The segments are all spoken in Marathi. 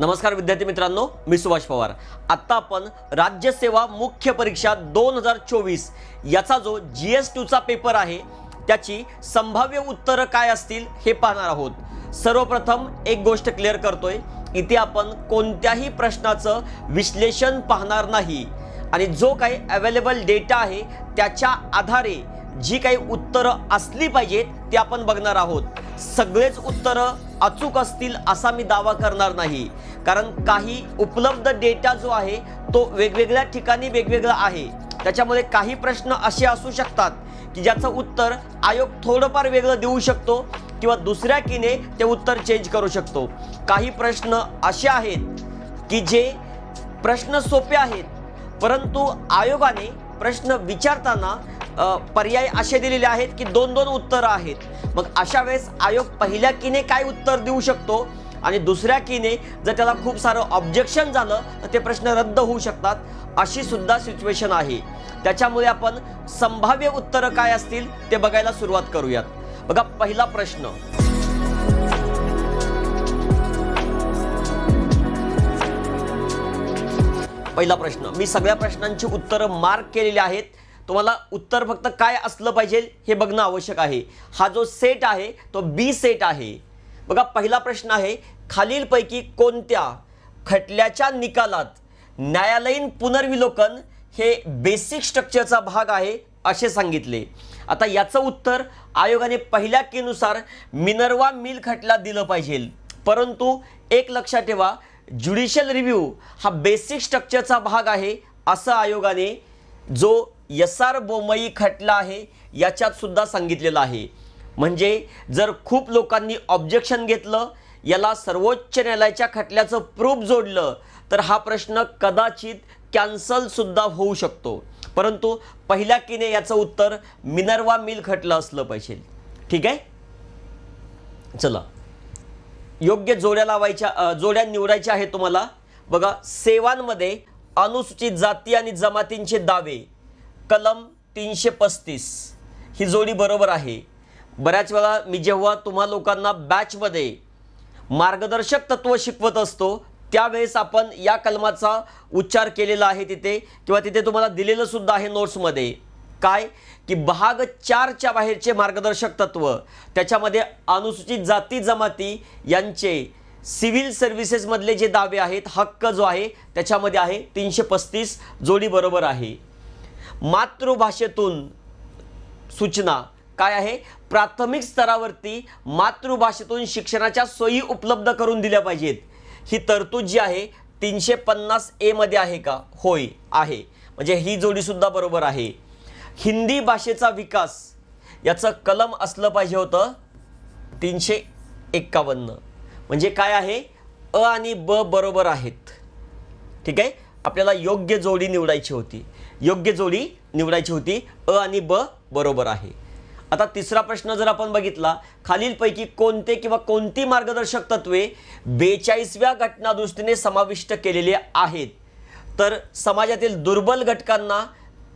नमस्कार विद्यार्थी मित्रांनो, मी सुभाष पवार। आता आपण राज्य सेवा मुख्य परीक्षा 2024 याचा जो GS2 चा पेपर आहे त्याची संभाव्य उत्तरं काय असतील हे पाहणार आहोत। सर्वप्रथम एक गोष्ट क्लिअर करतोय, इथे आपण कोणत्याही प्रश्नाचं विश्लेषण पाहणार नाही आणि जो काही अवेलेबल डेटा आहे त्याच्या आधारे जी काही उत्तरं असली पाहिजेत ते आपण बघणार आहोत। सगळेच उत्तरं अचूक असतील असा मी दावा करणार नाही, कारण काही उपलब्ध डेटा जो आहे तो वेगवेगळ्या ठिकाणी वेगवेगळा आहे। त्याच्यामुळे काही प्रश्न असे असू शकतात की ज्याचं उत्तर आयोग थोडंफार वेगळं देऊ शकतो किंवा दुसऱ्या कीने ते उत्तर चेंज करू शकतो। काही प्रश्न असे आहेत की जे प्रश्न सोपे आहेत, परंतु आयोगाने प्रश्न विचारताना पर्याय असे दिलेले आहेत की दोन दोन उत्तरं आहेत। मग अशा वेळेस आयोग पहिल्या कीने काय उत्तर देऊ शकतो आणि दुसऱ्या कीने जर त्याला खूप सारं ऑब्जेक्शन झालं तर ते प्रश्न रद्द होऊ शकतात, अशी सुद्धा सिच्युएशन आहे। त्याच्यामुळे आपण संभाव्य उत्तरं काय असतील ते बघायला सुरुवात करूयात। बघा, पहिला प्रश्न, मी सगळ्या प्रश्नांची उत्तरं मार्क केलेली आहेत। तुम्हाला उत्तर फक्त काय असलं पाहिजे हे बघणं आवश्यक आहे। हा जो सेट आहे तो बी सेट आहे। बघा, पहिला प्रश्न आहे, खालीलपैकी कोणत्या खटल्याच्या निकालात न्यायालयीन पुनर्विलोकन हे बेसिक स्ट्रक्चरचा भाग आहे असे सांगितले। आता याचं उत्तर आयोगाने पहिल्या कीनुसार मिनर्वा मिल खटला दिलं पाहिजे, परंतु एक लक्षात ठेवा, ज्युडिशियल रिव्ह्यू हा बेसिक स्ट्रक्चरचा भाग आहे असं आयोगाने जो SR बोमई खटला आहे याच्यात सुद्धा सांगितलेलं आहे। म्हणजे जर खूप लोकांनी ऑब्जेक्शन घेतलं, याला सर्वोच्च न्यायालयाच्या खटल्याचं प्रूफ जोडलं तर हा प्रश्न कदाचित कॅन्सल सुद्धा होऊ शकतो, परंतु पहिल्या कीने याचं उत्तर मिनर्वा मिल खटला असलं पाहिजे। ठीक आहे, चला योग्य जोड्या निवडायच्या आहेत तुम्हाला। बघा, सेवांमध्ये अनुसूचित जाती आणि जमातींचे दावे, कलम 335 ही जोडी बरोबर आहे। बऱ्याच वेळा मी जेव्हा तुम्हा लोकांना बॅचमध्ये मार्गदर्शक तत्व शिकवत असतो त्यावेळेस आपण या कलमाचा उच्चार केलेला आहे तिथे, किंवा तिथे तुम्हाला दिलेलं सुद्धा आहे नोट्समध्ये, काय की भाग 4 च्या बाहेरचे मार्गदर्शक तत्व, त्याच्यामध्ये अनुसूचित जाती जमाती यांचे सिव्हिल सर्व्हिसेस मधले जे दावे आहेत, हक्क जो आहे त्याच्यामध्ये आहे 335, जोडी बरोबर आहे। मातृभाषेतून सूचना काय आहे, प्राथमिक स्तरावरती मातृभाषेतून शिक्षणाच्या सोयी उपलब्ध करून दिल्या पाहिजेत। ही तरतूद जी आहे 350A मध्ये आहे का? होय आहे, म्हणजे ही जोडी सुद्धा बरोबर आहे। हिंदी भाषेचा विकास याचं कलम असलं पाहिजे होतं 351, म्हणजे काय आहे, अ आणि ब बरोबर आहेत। ठीक आहे, आपल्याला योग्य जोडी निवडायची होती, अ आणि ब बरोबर आहे। आता तिसरा प्रश्न जर आपण बघितला, खालीलपैकी कोणते किंवा कोणती मार्गदर्शक तत्वे 42व्या घटनादुरुस्तीने समाविष्ट केलेले आहेत? तर समाजातील दुर्बल घटकांना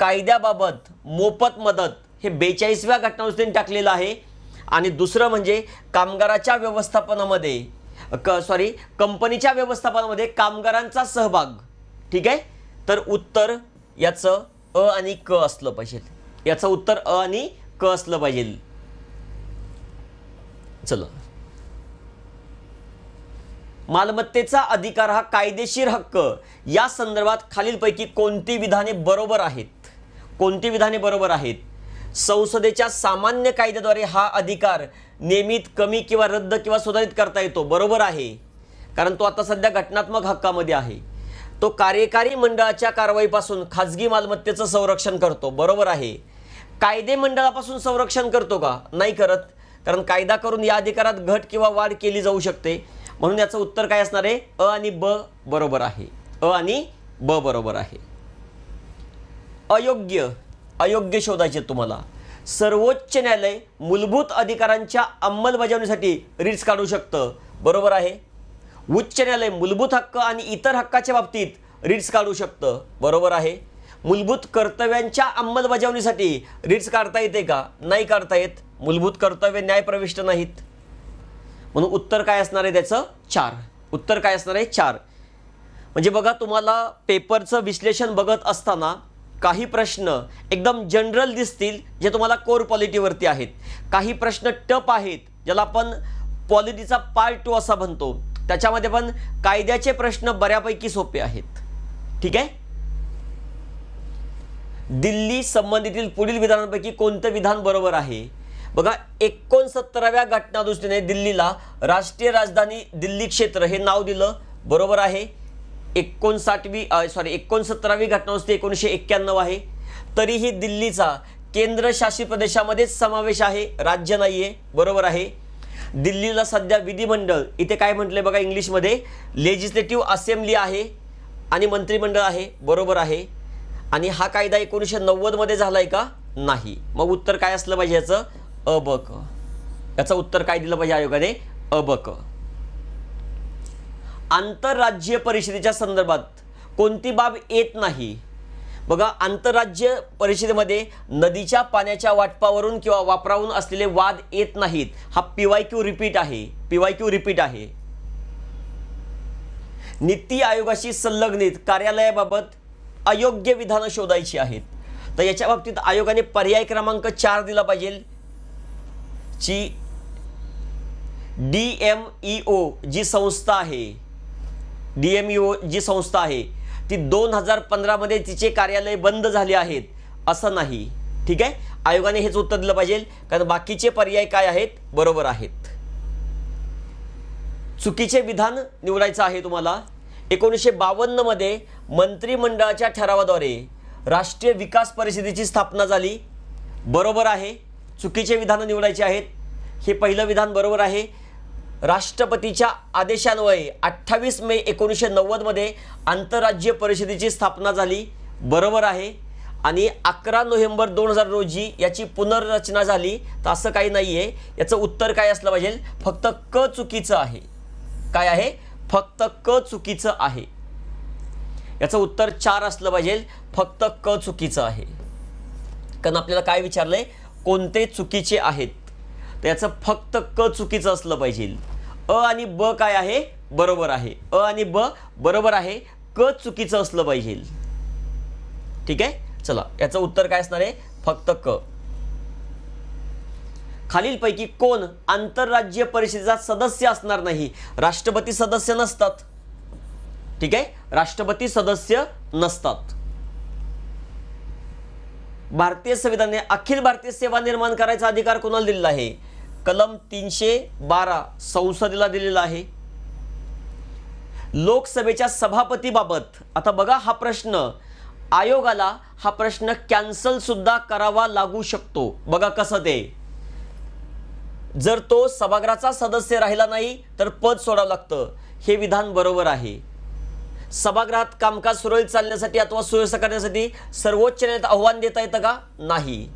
कायद्याबाबत मोफत मदत हे 42व्या घटनादुरुस्तीने टाकलेलं आहे। आणि दुसरं म्हणजे कामगाराच्या व्यवस्थापनामध्ये कंपनीच्या व्यवस्थापनामध्ये कामगारांचा सहभाग। ठीक आहे, तर उत्तर याचं अ आणि क असलं पाहिजे, याचं उत्तर अ आणि क असलं पाहिजे। चला, मालमत्तेचा अधिकार हा कायदेशीर हक्क या संदर्भात खालीलपैकी कोणती विधाने बरोबर आहेत? संसदेच्या सामान्य कायद्याद्वारे हा अधिकार नियमित, कमी किंवा रद्द किंवा सुधारित करता येतो, बरोबर आहे, कारण तो आता सध्या घटनात्मक हक्कामध्ये आहे। तो कार्यकारी मंडळाच्या कारवाईपासून खाजगी मालमत्तेचं संरक्षण करतो, बरोबर आहे। कायदे मंडळापासून संरक्षण करतो का? नाही करत, कारण कायदा करून या अधिकारात घट किंवा वाढ केली जाऊ शकते, म्हणून याचं उत्तर काय असणार आहे? अ आणि ब बरोबर आहे, अयोग्य शोधायचे तुम्हाला। सर्वोच्च न्यायालय मूलभूत अधिकारांच्या अंमलबजावणीसाठी रिट्स काढू शकतं, बरोबर आहे। उच्च न्यायालय मूलभूत हक्क आणि इतर हक्काच्या बाबतीत रिट्स काढू शकतं, बरोबर आहे। मूलभूत कर्तव्यांच्या अंमलबजावणीसाठी रिट्स काढता येते का? नाही काढता येत, मूलभूत कर्तव्य न्यायप्रविष्ट नाहीत, म्हणून उत्तर काय असणार आहे त्याचं? 4। उत्तर काय असणार आहे 4. म्हणजे बघा तुम्हाला पेपरचं विश्लेषण बघत असताना काही प्रश्न एकदम जनरल दिसतील जे तुम्हाला कोर पॉलिटीवरती आहेत, काही प्रश्न टफ आहेत ज्याला आपण पॉलिटीचा पार्ट 2 असा म्हणतो, त्याच्यामध्ये पण कायद्याचे प्रश्न बऱ्यापैकी सोपे आहेत. ठीक आहे. दिल्ली संबंधीतील पुढील विधानांपैकी कोणतं विधान बरोबर आहे? बघा 69व्या घटनादुरुस्तीने दिल्लीला राष्ट्रीय राजधानी दिल्ली क्षेत्र हे नाव दिलं, बरोबर आहे. 69वी घटनादुरुस्ती 1991 आहे. तरीही दिल्लीचा केंद्रशासित प्रदेशामध्येच समावेश आहे, राज्य नाहीये, बरोबर आहे. दिल्लीला सध्या विधिमंडळ, इथे काय म्हटलंय बघा इंग्लिशमध्ये, लेजिस्लेटिव्ह असेंब्ली आहे आणि मंत्रिमंडळ आहे, बरोबर आहे. आणि हा कायदा 1990 मध्ये झालाय का? नाही. मग उत्तर काय असलं पाहिजे याचं? अ ब क. याचं उत्तर काय दिलं पाहिजे आयोगाने? अ ब क. आंतरराज्यीय परिषदेच्या संदर्भात कोणती बाब येत नाही? बघा आंतरराज्य परिषदेमध्ये नदीच्या पाण्याच्या वाटपावरून किंवा वापरावरून असलेले वाद येत नाहीत. हा PYQ रिपीट आहे, PYQ रिपीट आहे. नीती आयोगाशी संलग्नित कार्यालयाबाबत अयोग्य विधानं शोधायची आहेत. तर याच्या बाबतीत आयोगाने पर्याय क्रमांक 4 दिला पाहिजे. ची DMEO जी संस्था आहे, DMEO जी संस्था आहे ती 2015 मध्ये तिचे कार्यालय बंद झाले आहेत असं नाही. ठीक आहे. आयोगाने हेच उत्तर दिलं पाहिजे कारण बाकीचे पर्याय काय आहेत? बरोबर आहेत. चुकीचे विधान निवडायचं आहे तुम्हाला. 1952 मध्ये मंत्रिमंडळाच्या ठरावाद्वारे राष्ट्रीय विकास परिषदेची स्थापना झाली, बरोबर आहे. चुकीचे विधान निवडायचे आहेत. हे पहिलं विधान बरोबर आहे. राष्ट्रपतीच्या आदेशान्वये 28 मे 1990 मध्ये आंतरराज्यीय परिषदेची स्थापना झाली, बरोबर आहे. आणि 11 नोव्हेंबर 2000 रोजी याची पुनर्रचना झाली, तर असं काही नाहीये. याचं उत्तर काय असलं पाहिजे? फक्त क चुकीचं आहे. काय आहे? फक्त क चुकीचं आहे. याचं उत्तर 4 असलं पाहिजे. फक्त क चुकीचं आहे. कारण आपल्याला काय विचारलंय? कोणते चुकीचे आहेत? तर याचं फक्त क चुकीचं असलं पाहिजे. अ आणि ब काय आहे? बरोबर आहे. अ आणि ब बरोबर आहे. क चुकीचं असलं पाहिजे. ठीक आहे. चला याचं उत्तर काय असणार आहे? फक्त क. खालीलपैकी कोण आंतरराज्यीय परिषदेचा सदस्य असणार नाही? राष्ट्रपती सदस्य नसतात. ठीक आहे. राष्ट्रपती सदस्य नसतात. भारतीय संविधानाने अखिल भारतीय सेवा निर्माण करायचा अधिकार कोणाला दिलेला आहे? कलम 312 संसदेला दिलेला आहे. लोकसभेच्या सभापतीबाबत आता बघा हा प्रश्न आयोगाला हा प्रश्न कॅन्सल सुद्धा करावा लागू शकतो. बघा कसं ते, जर तो सभागृहाचा सदस्य राहिला नाही तर पद सोडावं लागतं. हे विधान बरोबर आहे. सभागृहात कामकाज सुरळीत चालण्यासाठी अथवा सुव्यवस्था करण्यासाठी सर्वोच्च न्यायालयात आव्हान देता येतं का? नाही.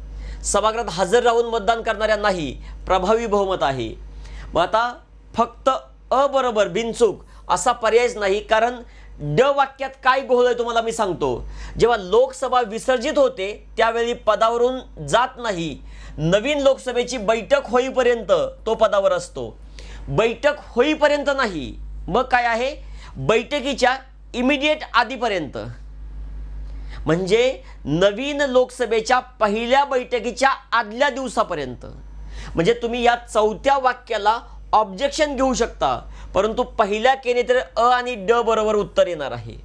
सभागृहात हजर राहून मतदान करणाऱ्या नाही, प्रभावी बहुमत आहे. मग आता फक्त अ बरोबर बिनचूक असा पर्यायच नाही. कारण ड वाक्यात काय गोळ आहे तुम्हाला मी सांगतो. जेव्हा लोकसभा विसर्जित होते त्यावेळी पदावरून जात नाही. नवीन लोकसभेची बैठक होईपर्यंत तो पदावर असतो. बैठक होईपर्यंत नाही. मग काय आहे? बैठकीच्या इमिडिएट आधीपर्यंत, म्हणजे नवीन लोकसभेच्या पहिल्या बैठकीच्या आदल्या दिवसापर्यंत. म्हणजे तुम्ही या चौथ्या वाक्याला ऑब्जेक्शन घेऊ शकता, परंतु पहिल्या केने तर अ आणि ड बरोबर उत्तर येणार आहे.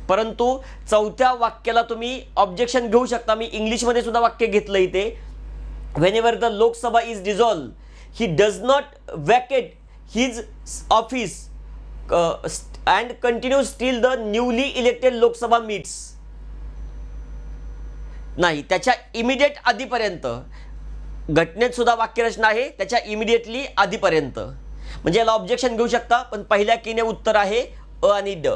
परंतु चौथ्या वाक्याला तुम्ही ऑब्जेक्शन घेऊ शकता. मी इंग्लिशमध्ये सुद्धा वाक्य घेतलं इथे. Whenever the Lok Sabha is dissolved he does not vacate his office and continues till the newly elected Lok Sabha meets. नाही, त्याच्या इमिडिएट आधीपर्यंत. घटनेत सुद्धा वाक्यरचना आहे त्याच्या इमिडिएटली आधीपर्यंत. म्हणजे याला ऑब्जेक्शन घेऊ शकता, पण पहिल्या कीने उत्तर आहे अ आणि ड.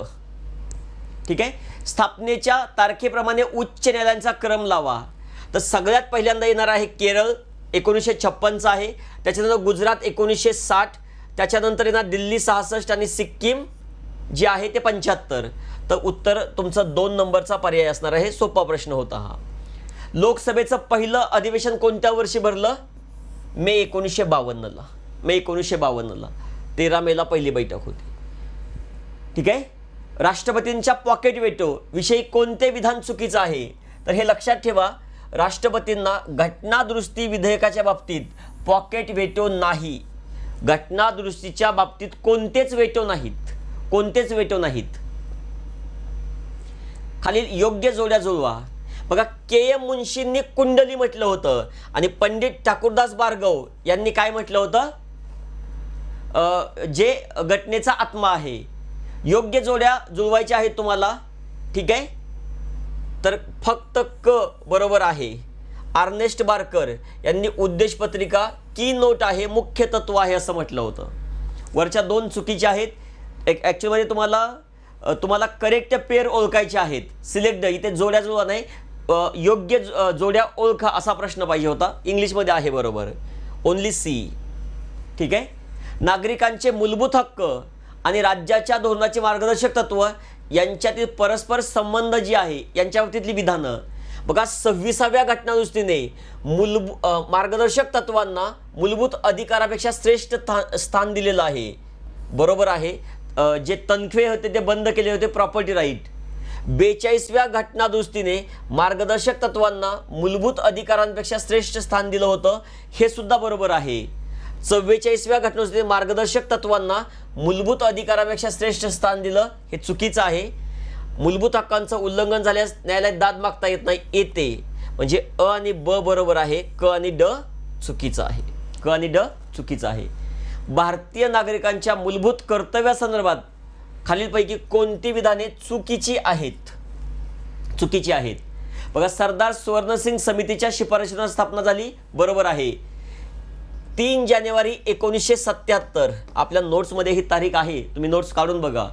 ठीक आहे. स्थापनेच्या तारखेप्रमाणे उच्च न्यायालयांचा क्रम लावा. तर सगळ्यात पहिल्यांदा येणार आहे केरळ 1956 आहे. त्याच्यानंतर गुजरात 1960, त्याच्यानंतर येणार दिल्ली 66 आणि सिक्कीम जे आहे ते 75. तर उत्तर तुमचं 2 नंबरचा पर्याय असणार आहे. सोपा प्रश्न होता हा. लोकसभेचं पहिलं अधिवेशन कोणत्या वर्षी भरलं? मे 1952 ला. मे 1952 ला 13 मेला पहिली बैठक होती. ठीक आहे. राष्ट्रपतींच्या पॉकेट वेटो विषयी कोणते विधान चुकीचं आहे? तर हे लक्षात ठेवा, राष्ट्रपतींना घटनादुरुस्ती विधेयकाच्या बाबतीत पॉकेट वेटो नाही. घटनादुरुस्तीच्या बाबतीत कोणतेच वेटो नाहीत, कोणतेच वेटो नाहीत. खालील योग्य जोड्या जुळवा. बघा, के एम मुन्शींनी कुंडली म्हटलं होतं आणि पंडित ठाकूरदास भार्गव यांनी काय म्हटलं होतं? जे घटनेचा आत्मा आहे. योग्य जोड्या जुळवायच्या आहेत तुम्हाला, ठीक आहे. तर फक्त क बरोबर आहे. अर्नेस्ट बार्कर यांनी उद्देश पत्रिका की नोट आहे, मुख्य तत्व आहे असं म्हटलं होतं. वरच्या दोन चुकीच्या आहेत. ॲक्च्युअली तुम्हाला करेक्ट पेअर ओळखायचे आहेत. सिलेक्ट, इथे जोड्या जुळवा नाही, योग्य जोड्या ओळखा असा प्रश्न पाहिजे होता. इंग्लिशमध्ये आहे बरोबर, ओनली सी, ठीक आहे. नागरिकांचे मूलभूत हक्क आणि राज्याच्या धोरणाचे मार्गदर्शक तत्व यांच्यातील परस्पर संबंध जी आहे यांच्या बाबतीतली विधानं. बघा, 26व्या घटनादुरुस्तीने मार्गदर्शक तत्वांना मूलभूत अधिकारापेक्षा श्रेष्ठ स्थान दिलेलं आहे. बरोबर आहे. जे तनखे होते ते बंद केले होते, प्रॉपर्टी राईट. 42व्या घटनादुरुस्तीने मार्गदर्शक तत्वांना मूलभूत अधिकारांपेक्षा श्रेष्ठ स्थान दिलं होतं, हे सुद्धा बरोबर आहे. 44व्या घटनादुरुस्तीने मार्गदर्शक तत्वांना मूलभूत अधिकारापेक्षा श्रेष्ठ स्थान दिलं, हे चुकीचं आहे. मूलभूत हक्कांचं उल्लंघन झाल्यास न्यायालयात दाद मागता येत नाही, येते. म्हणजे अ आणि ब बरोबर आहे, क आणि ड चुकीचं आहे, क आणि ड चुकीचं आहे. भारतीय नागरिकांच्या मूलभूत कर्तव्यासंदर्भात खालीलपैकी कोणती विधाने चुकीची आहेत? चुकीची आहेत. बघा, सरदार सुवर्णसिंग समितीच्या शिफारशींवर स्थापना झाली, बरोबर आहे. 3 जानेवारी 1977 आपल्या नोट्समध्ये ही तारीख आहे, तुम्ही नोट्स काढून बघा,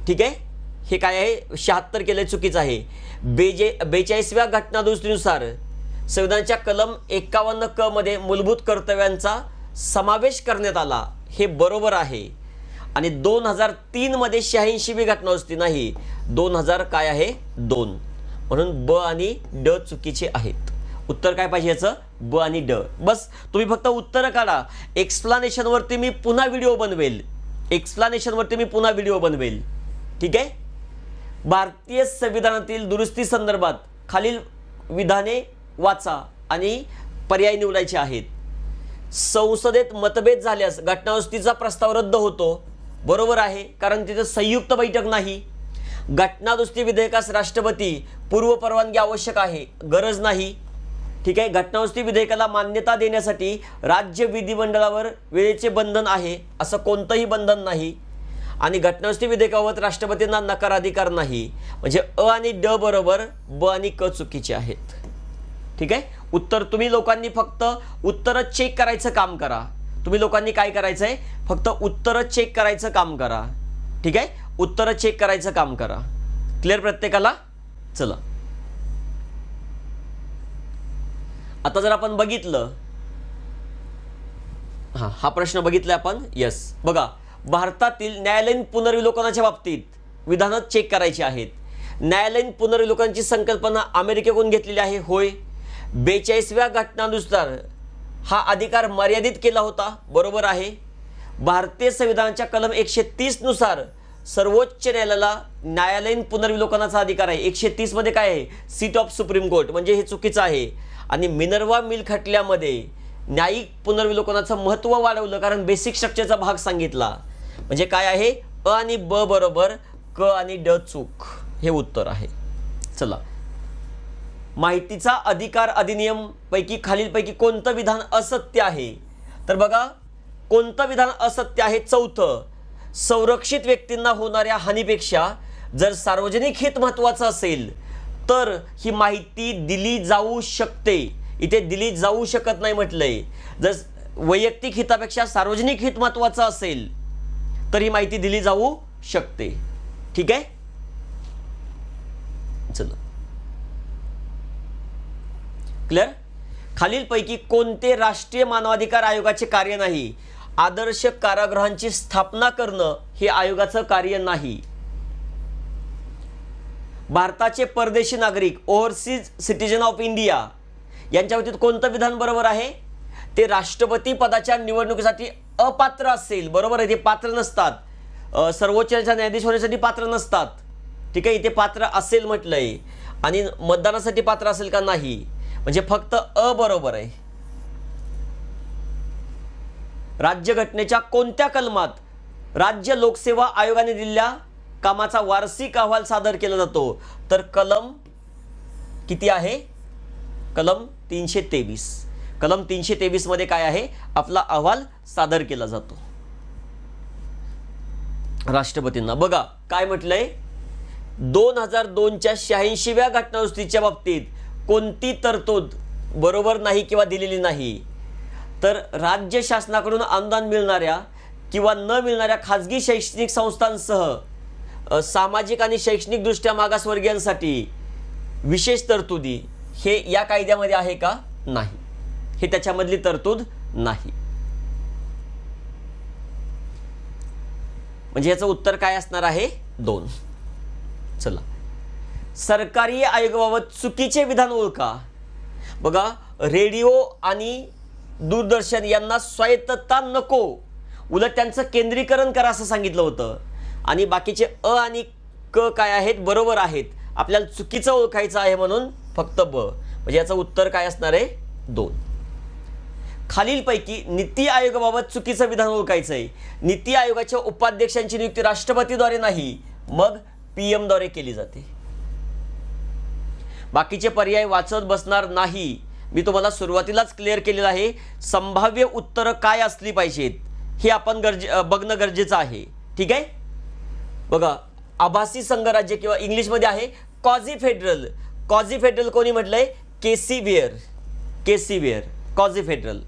ठीक आहे. हे काय आहे? 76 केले, चुकीचं आहे. 42व्या घटनादुरुस्तीनुसार संविधानाच्या कलम 51 क मध्ये मूलभूत कर्तव्यांचा समावेश करण्यात आला, हे बरोबर आहे. आणि 2003 मध्ये 86वी घटनादुरुस्ती नाही, 2000 काय आहे? 2. म्हणून ब आणि ड चुकीचे आहेत. उत्तर काय पाहिजे याचं? ब आणि ड. बस, तुम्ही फक्त उत्तर काढा. एक्सप्लानेशनवरती मी पुन्हा व्हिडिओ बनवेल, ठीक आहे. भारतीय संविधानातील दुरुस्ती संदर्भात खालील विधाने वाचा आणि पर्याय निवडायचे आहेत. संसदेत मतभेद झाल्यास घटनादुरुस्तीचा प्रस्ताव रद्द होतो, बरोबर आहे, कारण तिथे संयुक्त बैठक नाही. घटनादुरुस्ती विधेयकास राष्ट्रपती पूर्व परवानगी आवश्यक आहे, गरज नाही, ठीक आहे. घटनादुरुस्ती विधेयकाला मान्यता देण्यासाठी राज्य विधिमंडळावर वेळेचे बंधन आहे, असं कोणतंही बंधन नाही. आणि घटनादुरुस्ती विधेयकाबाबत राष्ट्रपतींना नकाराधिकार नाही. म्हणजे अ आणि ड बरोबर, ब आणि क चुकीचे आहेत, ठीक आहे. उत्तर तुम्ही लोकांनी फक्त उत्तर चेक करायचं काम करा. तुम्ही लोकांनी काय करायचं आहे? फक्त उत्तर चेक करायचं काम करा, ठीक आहे. उत्तर चेक करायचं काम करा. क्लिअर प्रत्येकाला? चला, आता जर आपण बघितलं, हा प्रश्न बघितला आपण. यस, बघा, भारतातील न्यायालयीन पुनर्विलोकनाच्या बाबतीत विधानं चेक करायची आहेत. न्यायालयीन पुनर्विलोकनाची संकल्पना अमेरिकेकडून घेतलेली आहे, होय. 42व्या घटनानुसार हा अधिकार मर्यादित केला होता, बरोबर आहे. भारतीय संविधानाच्या कलम 130 नुसार सर्वोच्च न्यायालयाला न्यायालयीन पुनर्विलोकनाचा अधिकार आहे. 130 मध्ये काय आहे? सीट ऑफ सुप्रीम कोर्ट, म्हणजे हे चुकीचं आहे. आणि मिनर्वा मिल खटल्यामध्ये न्यायिक पुनर्विलोकनाचं महत्त्व वाढवलं, कारण बेसिक स्ट्रक्चरचा भाग सांगितला. म्हणजे काय आहे? अ आणि ब बरोबर, क आणि ड चूक, हे उत्तर आहे. चला, माहितीचा अधिकार अधिनियम पैकी खालीलपैकी कोणतं विधान असत्य आहे? तर बघा, कोणतं विधान असत्य आहे? चौथं, संरक्षित व्यक्तींना होणाऱ्या हानीपेक्षा जर सार्वजनिक हित महत्त्वाचं असेल तर ही माहिती दिली जाऊ शकते. इथे दिली जाऊ शकत नाही म्हटलंय. जर वैयक्तिक हितापेक्षा सार्वजनिक हित महत्त्वाचं असेल तर ही माहिती दिली जाऊ शकते, ठीक आहे. चला, क्लिअर? खालीलपैकी कोणते राष्ट्रीय मानवाधिकार आयोगाचे कार्य नाही? आदर्श कारागृहांची स्थापना करणं हे आयोगाचं कार्य नाही. भारताचे परदेशी नागरिक, ओव्हरसीज सिटीजन ऑफ इंडिया, यांच्या बाबतीत कोणतं विधान बरोबर आहे? ते राष्ट्रपती पदाच्या निवडणुकीसाठी अपात्र असेल, बरोबर आहे, ते पात्र नसतात. सर्वोच्च न्यायाधीश होण्यासाठी पात्र नसतात. ठीक आहे, इथे पात्र असेल म्हटलंय आणि मतदानासाठी पात्र असेल का नाही, म्हणजे फक्त अ बरोबर आहे. राज्यघटनेच्या कोणत्या कलमात राज्य लोकसेवा आयोगाने दिलेल्या कामाचा वार्षिक अहवाल सादर केला जातो? तर कलम किती आहे? कलम 323. कलम 323 मध्ये काय आहे? आपला अहवाल सादर केला जातो राष्ट्रपतींना. बघा काय म्हटलंय, 2002च्या 86व्या घटनादुरुस्तीच्या बाबतीत कोणती तरतूद बरोबर नाही किंवा दिलेली नाही? तर राज्य शासनाकडून अनुदान मिळणाऱ्या किंवा न मिळणाऱ्या खाजगी शैक्षणिक संस्थांसह सामाजिक आणि शैक्षणिकदृष्ट्या मागासवर्गीयांसाठी विशेष तरतुदी हे या कायद्यामध्ये आहे का? नाही, हे त्याच्यामधली तरतूद नाही. म्हणजे याचं उत्तर काय असणार आहे? 2. चला, सरकारी आयोगाबाबत चुकीचे विधान ओळखा. बघा, रेडिओ आणि दूरदर्शन यांना स्वायत्तता नको, उलट त्यांचं केंद्रीकरण करा असं सांगितलं होतं. आणि बाकीचे अ आणि क काय आहेत? बरोबर आहेत. आपल्याला चुकीचं ओळखायचं आहे म्हणून फक्त ब. म्हणजे याचं उत्तर काय असणार आहे? 2. खालीलपैकी नीती आयोगाबाबत चुकीचं विधान ओळखायचं आहे. नीती आयोगाच्या उपाध्यक्षांची नियुक्ती राष्ट्रपतीद्वारे नाही, मग PM द्वारे केली जाते. बाकीचे पर्याय वाचत बसणार नाही, मी तुम्हाला सुरुवातीलाच क्लिअर केलेलं आहे. संभाव्य उत्तरं काय असली पाहिजेत हे आपण बघणं गरजेचं आहे. ठीक आहे, बघा, आभासी संघराज्य किंवा इंग्लिशमध्ये आहे कॉझी फेडरल. कॉझी फेडरल कोणी म्हटलंय? केसी वेअर. कॉझी फेडरल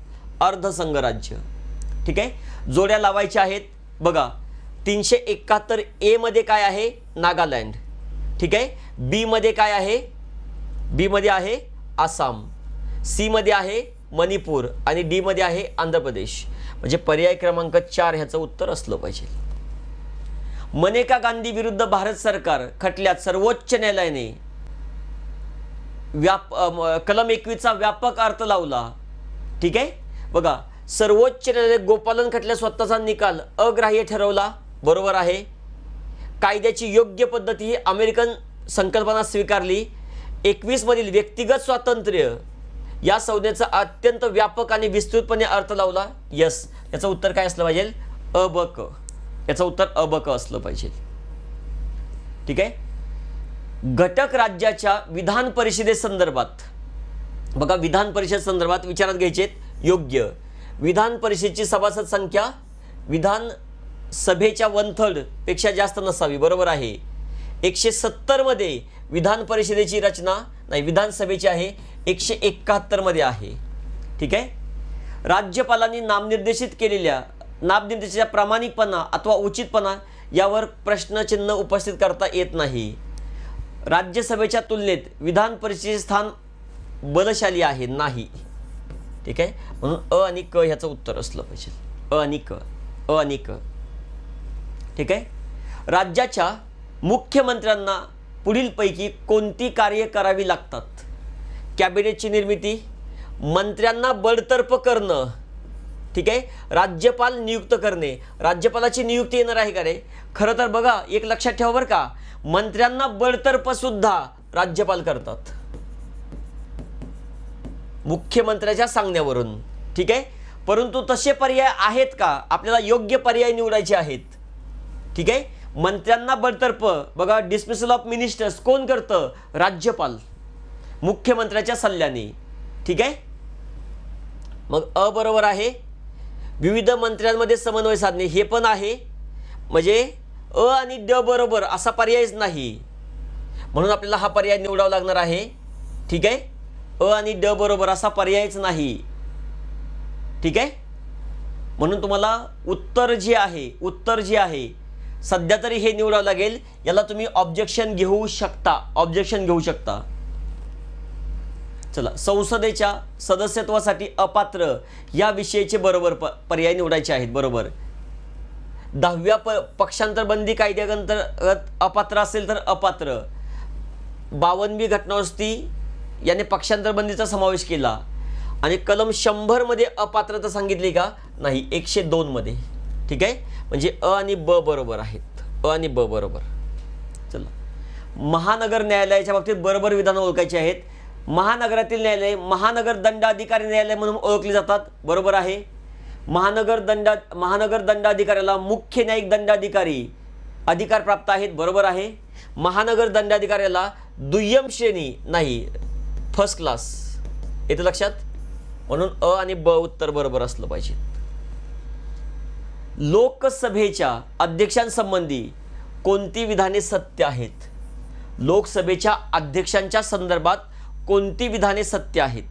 अर्ध संघराज्य. ठीक आहे, जोड्या लावायच्या आहेत. बघा, 371 ए मध्ये काय आहे? नागालँड. ठीक आहे, बी मध्ये काय आहे? बी मध्ये आहे आसाम, सी मध्ये आहे मणिपूर आणि डी मध्ये आहे आंध्र प्रदेश. म्हणजे पर्याय क्रमांक 4 ह्याचं उत्तर असलं पाहिजे. मनेका गांधी विरुद्ध भारत सरकार खटल्यात सर्वोच्च न्यायालयाने कलम 21 चा व्यापक अर्थ लावला. ठीक आहे, बघा, सर्वोच्च न्यायालय गोपालन खटल्यात स्वतःचा निकाल अग्राह्य ठरवला. बरोबर आहे. कायद्याची योग्य पद्धती ही अमेरिकन संकल्पना स्वीकारली. 21 मधील व्यक्तिगत स्वातंत्र्य या संज्ञेचा अत्यंत व्यापक आणि विस्तृतपणे अर्थ लावला. यस, याचं उत्तर काय असलं पाहिजे? अ ब क. याचं उत्तर अ ब क असलं पाहिजे. ठीक आहे, घटक राज्याच्या विधान परिषदेसंदर्भात, बघा, विधान परिषद संदर्भात विचारात घ्यायचे योग्य. विधान परिषदेची सभासद संख्या विधान सभेच्या 1/3 पेक्षा जास्त नसावी. बरोबर आहे. 170 मध्ये विधान परिषदेची रचना नाही, विधानसभेची आहे 171 मध्ये आहे. ठीक आहे, राज्यपालांनी नामनिर्देशित केलेल्या नामनिर्देशाचा प्रामाणिकपणा अथवा उचितपणा यावर प्रश्नचिन्ह उपस्थित करता येत नाही. राज्यसभेच्या तुलनेत विधान परिषदेचे स्थान बलशाली आहे नाही. ठीक आहे, म्हणून अ आणि क ह्याचं उत्तर असलं पाहिजे. अ आणि क. ठीक आहे, राज्याच्या मुख्यमंत्र्यांना पुढीलपैकी कोणती कार्य करावी लागतात? कॅबिनेटची निर्मिती, मंत्र्यांना बडतर्फ करणं. ठीक आहे, राज्यपाल नियुक्त करणे. राज्यपालाची नियुक्ती येणार आहे का रे? खरं तर बघा, एक लक्षात ठेवा बरं का, मंत्र्यांना बडतर्फ सुद्धा राज्यपाल करतात मुख्यमंत्र्याच्या सांगण्यावरून. ठीक आहे, परंतु तसे पर्याय आहेत का? आपल्याला योग्य पर्याय निवडायचे आहेत. ठीक आहे, मंत्र्यांना बडतर्फ, बघा, डिसमिसल ऑफ मिनिस्टर्स कोण करतं? राज्यपाल मुख्यमंत्र्याच्या सल्ल्याने. ठीक आहे, मग अ बरोबर आहे. विविध मंत्र्यांमध्ये समन्वय साधणे हे पण आहे. म्हणजे अ आणि ड बरोबर असा पर्यायच नाही, म्हणून आपल्याला हा पर्याय निवडावा लागणार आहे. ठीक आहे, अ आणि ड बरोबर असा पर्यायच नाही. ठीक आहे, म्हणून तुम्हाला उत्तर जे आहे सध्या तरी हे निवडावं लागेल. याला तुम्ही ऑब्जेक्शन घेऊ शकता. चला, संसदेच्या सदस्यत्वासाठी अपात्र या विषयाचे बरोबर पर्याय निवडायचे आहेत. बरोबर. 10व्या पक्षांतरबंदी कायद्याअंतर्गत अपात्र असेल तर अपात्र. 52वी घटनादुरुस्ती याने पक्षांतरबंदीचा समावेश केला. आणि कलम 100 मध्ये अपात्रता सांगितली का? नाही, 102 मध्ये. ठीक आहे, म्हणजे अ आणि ब बरोबर आहेत, अ आणि ब बरोबर. चला, महानगर न्यायालयाच्या बाबतीत बरोबर विधानं ओळखायची आहेत. महानगरातील न्यायालय महानगर दंडाधिकारी न्यायालय म्हणून ओळखली जातात, बरोबर आहे. महानगर दंडाधिकाऱ्याला मुख्य न्यायिक दंडाधिकारी अधिकार प्राप्त आहेत, बरोबर आहे. महानगर दंडाधिकाऱ्याला दुय्यम श्रेणी नाही, फर्स्ट क्लास, येतं लक्षात. म्हणून अ आणि ब उत्तर बरोबर असलं पाहिजे. लोकसभेच्या अध्यक्षांसंबंधी कोणती विधाने सत्य आहेत? लोकसभेच्या अध्यक्षांच्या संदर्भात कोणती विधाने सत्य आहेत?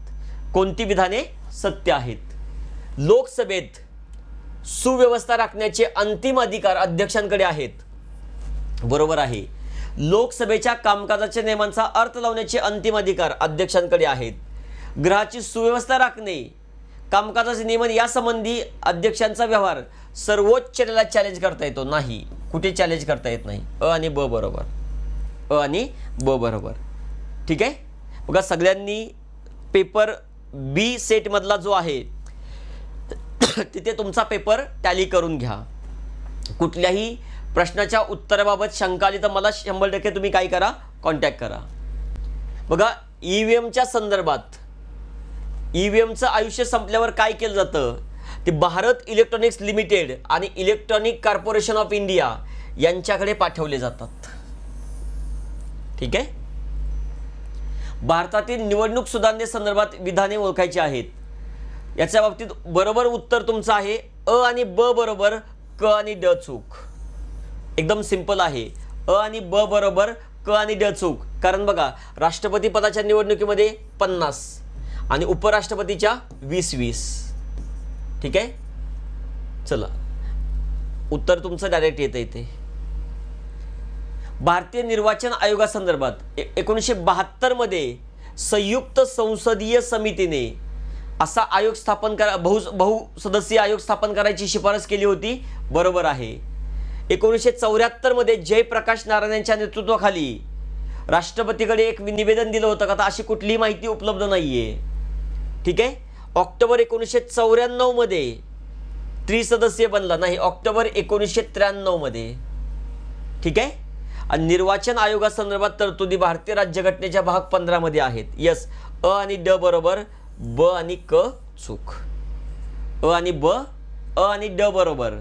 कोणती विधाने सत्य आहेत? लोकसभेत सुव्यवस्था राखण्याचे अंतिम अधिकार अध्यक्षांकडे आहेत, बरोबर आहे. लोकसभेच्या कामकाजाच्या नियमांचा अर्थ लावण्याचे अंतिम अधिकार अध्यक्षांकडे आहेत. गृहाची सुव्यवस्था राखणे, कामकाजाचे नियमन यासंबंधी अध्यक्षांचा व्यवहार सर्वोच्च न्यायालयात चॅलेंज करता येतो नाही, कुठे चॅलेंज करता येत नाही. अ आणि ब बरोबर, अ आणि ब बरोबर. ठीक आहे, बघा सगळ्यांनी पेपर बी सेटमधला जो आहे तिथे तुमचा पेपर टॅली करून घ्या. कुठल्याही प्रश्नाच्या उत्तराबाबत शंका आली तर मला 100% तुम्ही काय करा, कॉन्टॅक्ट करा. बघा ईव्हीएमच्या संदर्भात, ईव्हीएमचं आयुष्य संपल्यावर काय केलं जातं, ते भारत इलेक्ट्रॉनिक्स लिमिटेड आणि इलेक्ट्रॉनिक कॉर्पोरेशन ऑफ इंडिया यांच्याकडे पाठवले जातात. ठीक आहे. भारतातील निवडणूक सुधारणेसंदर्भात विधाने ओळखायची आहेत. याच्या बाबतीत बरोबर उत्तर तुमचं आहे अ आणि ब बरोबर, क आणि ड चूक. एकदम सिंपल आहे, अ आणि ब बरोबर, क आणि ड चूक. कारण बघा राष्ट्रपती पदाच्या निवडणुकीमध्ये 50 आणि उपराष्ट्रपतीच्या 20-20. ठीक आहे. चला, उत्तर तुमचं डायरेक्ट येतं इथे. भारतीय निर्वाचन आयोगासंदर्भात 1972 मध्ये संयुक्त संसदीय समितीने असा आयोग स्थापन करा, बहुसदस्यीय आयोग स्थापन करायची शिफारस केली होती, बरोबर आहे. 1974 मध्ये जयप्रकाश नारायण यांच्या नेतृत्वाखाली राष्ट्रपतीकडे एक निवेदन दिलं होतं का, आता अशी कुठलीही माहिती उपलब्ध नाहीये. ठीक आहे. ऑक्टोबर 1994 मध्ये त्रिसदस्यीय बनला नाही, ऑक्टोबर 1993 मध्ये. ठीक आहे. आणि निर्वाचन आयोगासंदर्भात तरतुदी भारतीय राज्यघटनेच्या भाग 15 मध्ये आहेत. यस, अ आणि ड बरोबर, ब आणि क चूक. अ आणि ब, अ आणि ड बरोबर.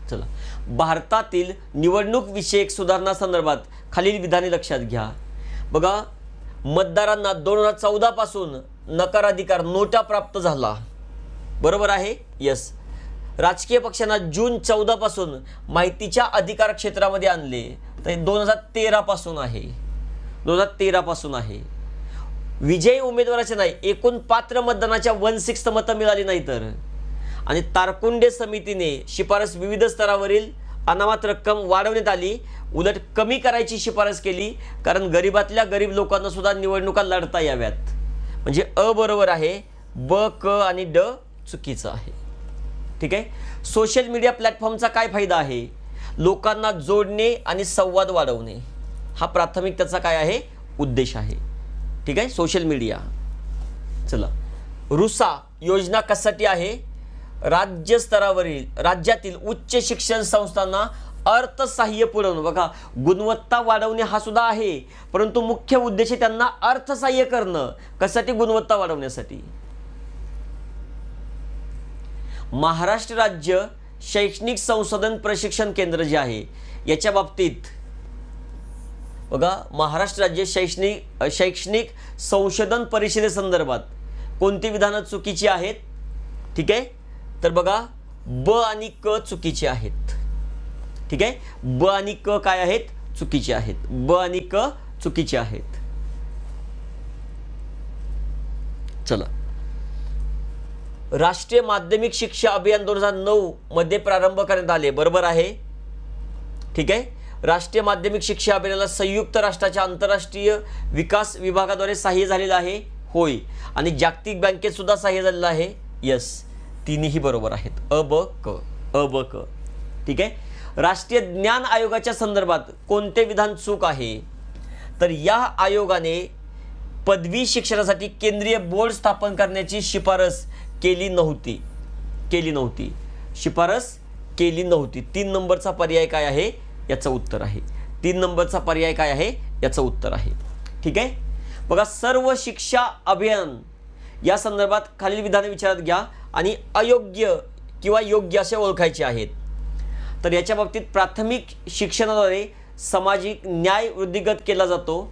चला, भारतातील निवडणूक विषयक सुधारणा संदर्भात खालील विधाने लक्षात घ्या. बघा, मतदारांना 2014 पासून नकाराधिकार नोटा प्राप्त झाला, बरोबर आहे. यस. राजकीय पक्षांना जून 14 पासून माहितीच्या अधिकार क्षेत्रामध्ये आणले, तर 2013 पासून आहे, 2013 पासून आहे. विजयी उमेदवाराचे नाही, एकूण पात्र मतदानाच्या 1/6 मतं मिळाली नाही तर. आणि तारकुंडे समितीने शिफारस विविध स्तरावरील अनामत रक्कम वाढवण्यात आली, उलट कमी करायची शिफारस केली, कारण गरीबातल्या गरीब लोकांना सुद्धा निवडणुका लढता याव्यात. म्हणजे अ बरोबर आहे, ब, क आणि ड चुकीचं आहे. ठीक आहे. सोशल मीडिया प्लॅटफॉर्मचा काय फायदा आहे? लोकांना जोडणे आणि संवाद वाढवणे, हा प्राथमिक त्याचा काय आहे, उद्देश आहे. ठीक आहे. Social media. चला, रुसा योजना कशासाठी आहे? राज्य स्तरावरील राज्यातील उच्च शिक्षण संस्थांना अर्थसहाय्य पुरवणं. बघा, गुणवत्ता वाढवणे हा सुद्धा आहे, परंतु मुख्य उद्देश त्यांना अर्थसहाय्य करणं. कशासाठी? गुणवत्ता वाढवण्यासाठी. महाराष्ट्र राज्य शैक्षणिक संशोधन प्रशिक्षण केंद्र जे आहे याच्या बाबतीत बघा, महाराष्ट्र राज्य शैक्षणिक संशोधन परिषदेसंदर्भात कोणती विधानं चुकीची आहेत? ठीक आहे. तर बघा, ब आणि क चुकीचे आहेत. ठीक आहे. ब आणि क काय आहेत? चुकीचे आहेत. ब आणि क चुकीचे आहेत. चला, राष्ट्रीय माध्यमिक शिक्षा अभियान 2009 मध्ये प्रारंभ करण्यात आले, बरोबर आहे. ठीक आहे. राष्ट्रीय माध्यमिक शिक्षा अभियानाला संयुक्त राष्ट्राच्या आंतरराष्ट्रीय विकास विभागाद्वारे सहाय्य झालेलं आहे, होय. आणि जागतिक बँकेत सुद्धा सहाय्य झालेलं आहे, यस. तिन्ही बरोबर आहेत, अ ब क, अ ब क. ठीक आहे. राष्ट्रीय ज्ञान आयोगाच्या संदर्भात कोणते विधान चूक आहे? तर या आयोगाने पदवी शिक्षणासाठी केंद्रीय बोर्ड स्थापन करण्याची शिफारस केली नव्हती. केली नव्हती. शिफारस केली नव्हती. 3 नंबरचा पर्याय काय आहे याचं उत्तर आहे. 3 नंबरचा पर्याय काय आहे याचं उत्तर आहे. ठीक आहे. बघा, सर्व शिक्षा अभियान या संदर्भात खालील विधाने विचारात घ्या आणि अयोग्य किंवा योग्य असे ओळखायचे आहेत. तर याच्या बाबतीत प्राथमिक शिक्षणाद्वारे सामाजिक न्याय वृद्धिगत केला जातो.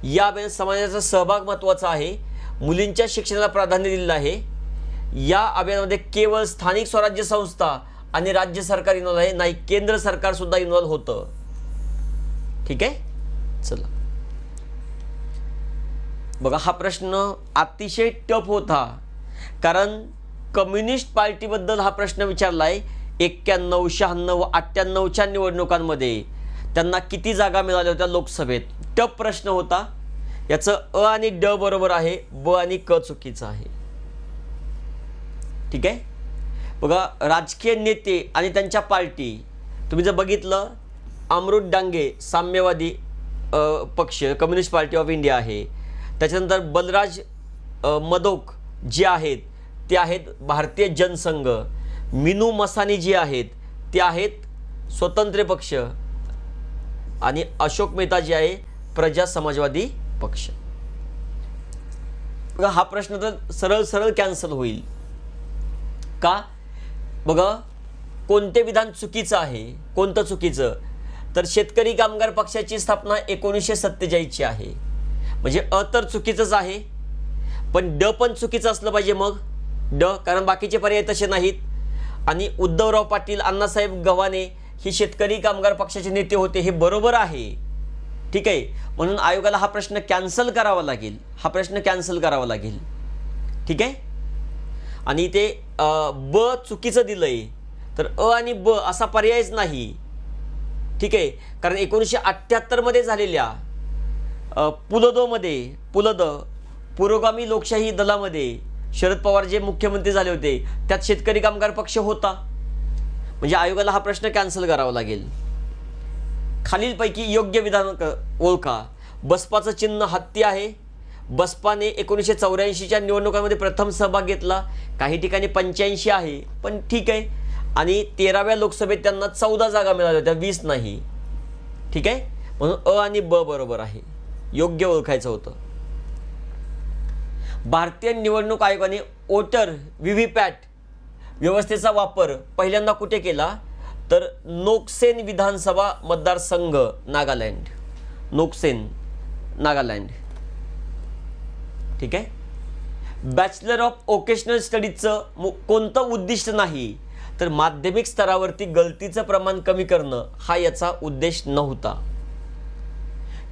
या अभियानात समाजाचा सहभाग महत्त्वाचा आहे. मुलींच्या शिक्षणाला प्राधान्य दिलेलं आहे. या अभियानामध्ये केवळ स्थानिक स्वराज्य संस्था आणि राज्य सरकार इन्व्हॉल्व आहे, नाही केंद्र सरकार सुद्धा इन्व्हॉल्व होतं. ठीक आहे. चला बघा, हा प्रश्न अतिशय टफ होता, कारण कम्युनिस्ट पार्टीबद्दल हा प्रश्न विचारला आहे. 91, 96, 98च्या निवडणुकांमध्ये त्यांना किती जागा मिळाल्या होत्या लोकसभेत. टफ प्रश्न होता. याचं अ आणि ड बरोबर आहे, ब आणि क चुकीचं आहे. ठीक आहे. बघा, राजकीय नेते आणि त्यांच्या पार्टी तुम्ही जर बघितलं, अमृत डांगे साम्यवादी पक्ष कम्युनिस्ट पार्टी ऑफ इंडिया आहे. त्याच्यानंतर बलराज मधोक जे आहेत ते आहेत भारतीय जनसंघ. मिनू मसानी जे आहेत ते आहेत स्वतंत्र पक्ष आणि अशोक मेहता जे आहे प्रजा समाजवादी पक्ष. बघा, हा प्रश्न तर सरळ सरळ कॅन्सल होईल का. बघा, कोणते विधान चुकीचं आहे, कोणतं चुकीचं. तर शेतकरी कामगार पक्षाची स्थापना 1947ची आहे. म्हणजे अ तर चुकीचंच आहे, पण ड पण चुकीचं असलं पाहिजे. मग ड, कारण बाकीचे पर्याय तसे नाहीत. आणि उद्धवराव पाटील, अण्णासाहेब गव्हाणे हे शेतकरी कामगार पक्षाचे नेते होते, हे बरोबर आहे. ठीक आहे. म्हणून आयोगाला हा प्रश्न कॅन्सल करावा लागेल. हा प्रश्न कॅन्सल करावा लागेल. ठीक आहे. आणि ते ब चुकीचं दिलंय, तर अ आणि ब असा पर्यायच नाही. ठीक आहे. कारण 1978 मध्ये झालेल्या पुलद पुरोगामी लोकशाही दलामध्ये शरद पवार जे मुख्यमंत्री झाले होते, त्यात शेतकरी कामगार पक्ष होता. म्हणजे आयोगाला हा प्रश्न कॅन्सल करावा लागेल. खालीलपैकी योग्य विधान ओळखा. बसपाचं चिन्ह हत्ती आहे. बसपाने 1984च्या निवडणुकांमध्ये प्रथम सहभाग घेतला. काही ठिकाणी 85 आहे, पण ठीक आहे. आणि 13व्या लोकसभेत त्यांना 14 जागा मिळाल्या होत्या, 20 नाही. ठीक आहे. म्हणून अ आणि ब बरोबर आहे. योग्य ओळखायचं होतं. भारतीय निवडणूक आयोगाने वोटर व्हीव्हीपॅट व्यवस्थेचा वापर पहिल्यांदा कुठे केला, तर नोकसेन विधानसभा मतदारसंघ, नागालँड. नोकसेन, नागालँड. ठीक आहे. बॅचलर ऑफ वोकेशनल स्टडीजचं कोणतं उद्दिष्ट नाही, तर माध्यमिक स्तरावरती गळतीचं प्रमाण कमी करणं हा याचा उद्देश नव्हता.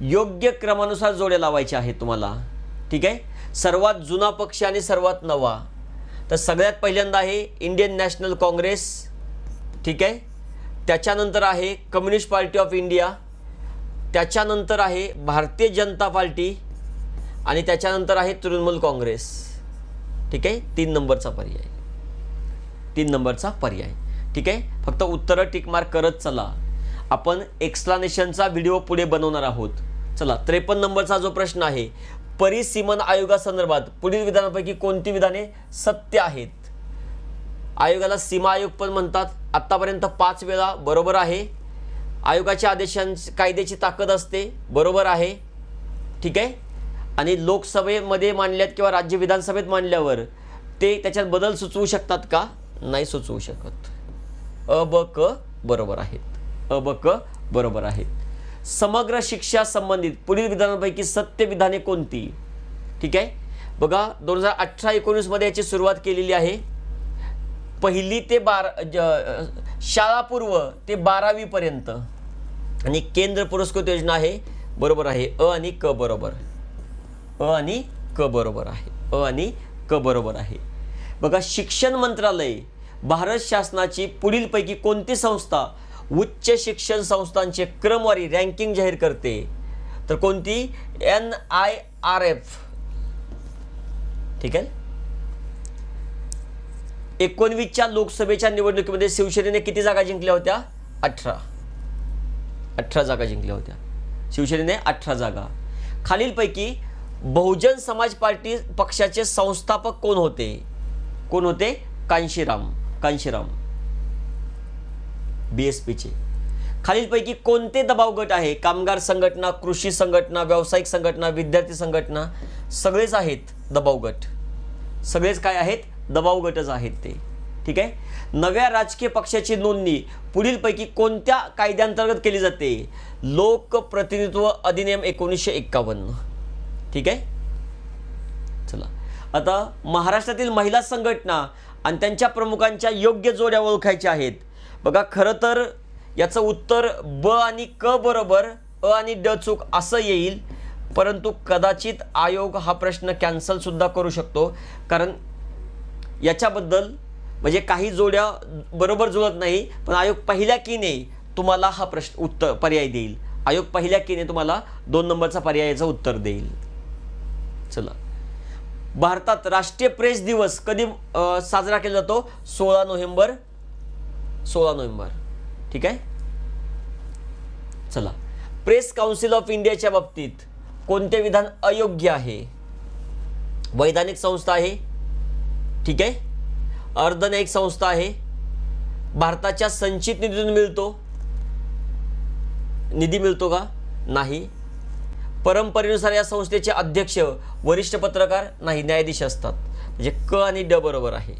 योग्य क्रमानुसार जोड्या लावायच्या आहेत तुम्हाला. ठीक आहे. सर्वात जुना पक्ष आणि सर्वात नवा, तर सगळ्यात पहिल्यांदा आहे इंडियन नॅशनल काँग्रेस. ठीक आहे. त्याच्यानंतर आहे कम्युनिस्ट पार्टी ऑफ इंडिया. त्याच्यानंतर आहे भारतीय जनता पार्टी आणि त्याच्यानंतर आहे तृणमूल काँग्रेस. ठीक आहे. 3 नंबरचा पर्याय. 3 नंबरचा पर्याय. ठीक आहे. फक्त उत्तरं टिक मार्क करत चला. आपण एक्सप्लेनेशनचा व्हिडिओ पुढे बनवणार आहोत. चला, 53 नंबरचा जो प्रश्न आहे, परिसीमन आयोगासंदर्भात पुढील विधानांपैकी कोणती विधाने सत्य आहेत. आयोगाला सीमा आयोग पण म्हणतात. आतापर्यंत 5 वेळा बरोबर आहे. आयोगाच्या आदेशांची कायद्याची ताकद असते, बरोबर आहे. ठीक आहे. आणि लोकसभेमध्ये मांडल्यात किंवा राज्य विधानसभेत मांडल्यावर ते त्याच्यात बदल सुचवू शकतात का, नाही सुचवू शकत. अ ब क बरोबर आहेत. अ ब क बरोबर आहेत. समग्र शिक्षा संबंधित पुढील विधानांपैकी सत्य विधाने कोणती. ठीक आहे. बघा, 2018-19 मध्ये याची सुरुवात केलेली आहे. पहिली ते 12 शाळापूर्व ते 12वी पर्यंत आणि केंद्र पुरस्कृत योजना आहे, बरोबर आहे. अ आणि क बरोबर. अ आणि क बरोबर आहे. अ आणि क बरोबर आहे. बघा, शिक्षण मंत्रालय भारत शासनाची पुढीलपैकी कोणती संस्था उच्च शिक्षण संस्थांचे क्रमवारी रँकिंग जाहीर करते, तर कोणती, NIRF. ठीक आहे. 19च्या लोकसभेच्या निवडणुकीमध्ये शिवसेनेने किती जागा जिंकल्या होत्या, 18 जागा जिंकल्या होत्या. शिवसेनेने 18 जागा. खालीलपैकी बहुजन समाज पार्टी पक्षाचे संस्थापक कोण होते, कोण होते, कांशीराम. कांशीराम. BSPचे. खालीलपैकी कोणते दबाव गट आहे? कामगार संघटना, कृषी संघटना, व्यावसायिक संघटना, विद्यार्थी संघटना, सगळेच आहेत दबाव गट. सगळेच काय आहेत? दबाव गटच आहेत ते. ठीक आहे. नव्या राजकीय पक्षाची नोंदणी पुढीलपैकी कोणत्या कायद्यांतर्गत केली जाते? लोकप्रतिनिधित्व अधिनियम 1951. ठीक आहे. चला, आता महाराष्ट्रातील महिला संघटना आणि त्यांच्या प्रमुखांच्या योग्य जोड्या ओळखायच्या आहेत. बघा, खरं तर याचं उत्तर ब आणि क बरोबर, अ आणि ड चूक असं येईल, परंतु कदाचित आयोग हा प्रश्न कॅन्सल सुद्धा करू शकतो, कारण याच्याबद्दल म्हणजे काही जोड्या बरोबर जुळत नाही, पण आयोग पहिल्या कीने तुम्हाला हा प्रश्न उत्तर पर्याय देईल. आयोग पहिल्या कीने तुम्हाला 2 नंबरचा पर्यायाचं उत्तर देईल. चला, भारतात राष्ट्रीय प्रेस दिवस कधी साजरा केला जातो? 16 नोव्हेंबर. 16 नोव्हेंबर. ठीक आहे. चला, प्रेस काउन्सिल ऑफ इंडियाच्या बाबतीत कोणते विधान अयोग्य आहे? वैधानिक संस्था आहे. ठीक आहे. अर्धन्यायिक संस्था आहे. भारताच्या संचित निधीतून निधी मिळतो का? नाही. परंपरेनुसार या संस्थेचे अध्यक्ष वरिष्ठ पत्रकार नाही, न्यायाधीश असतात. म्हणजे क आणि ड बरोबर आहे.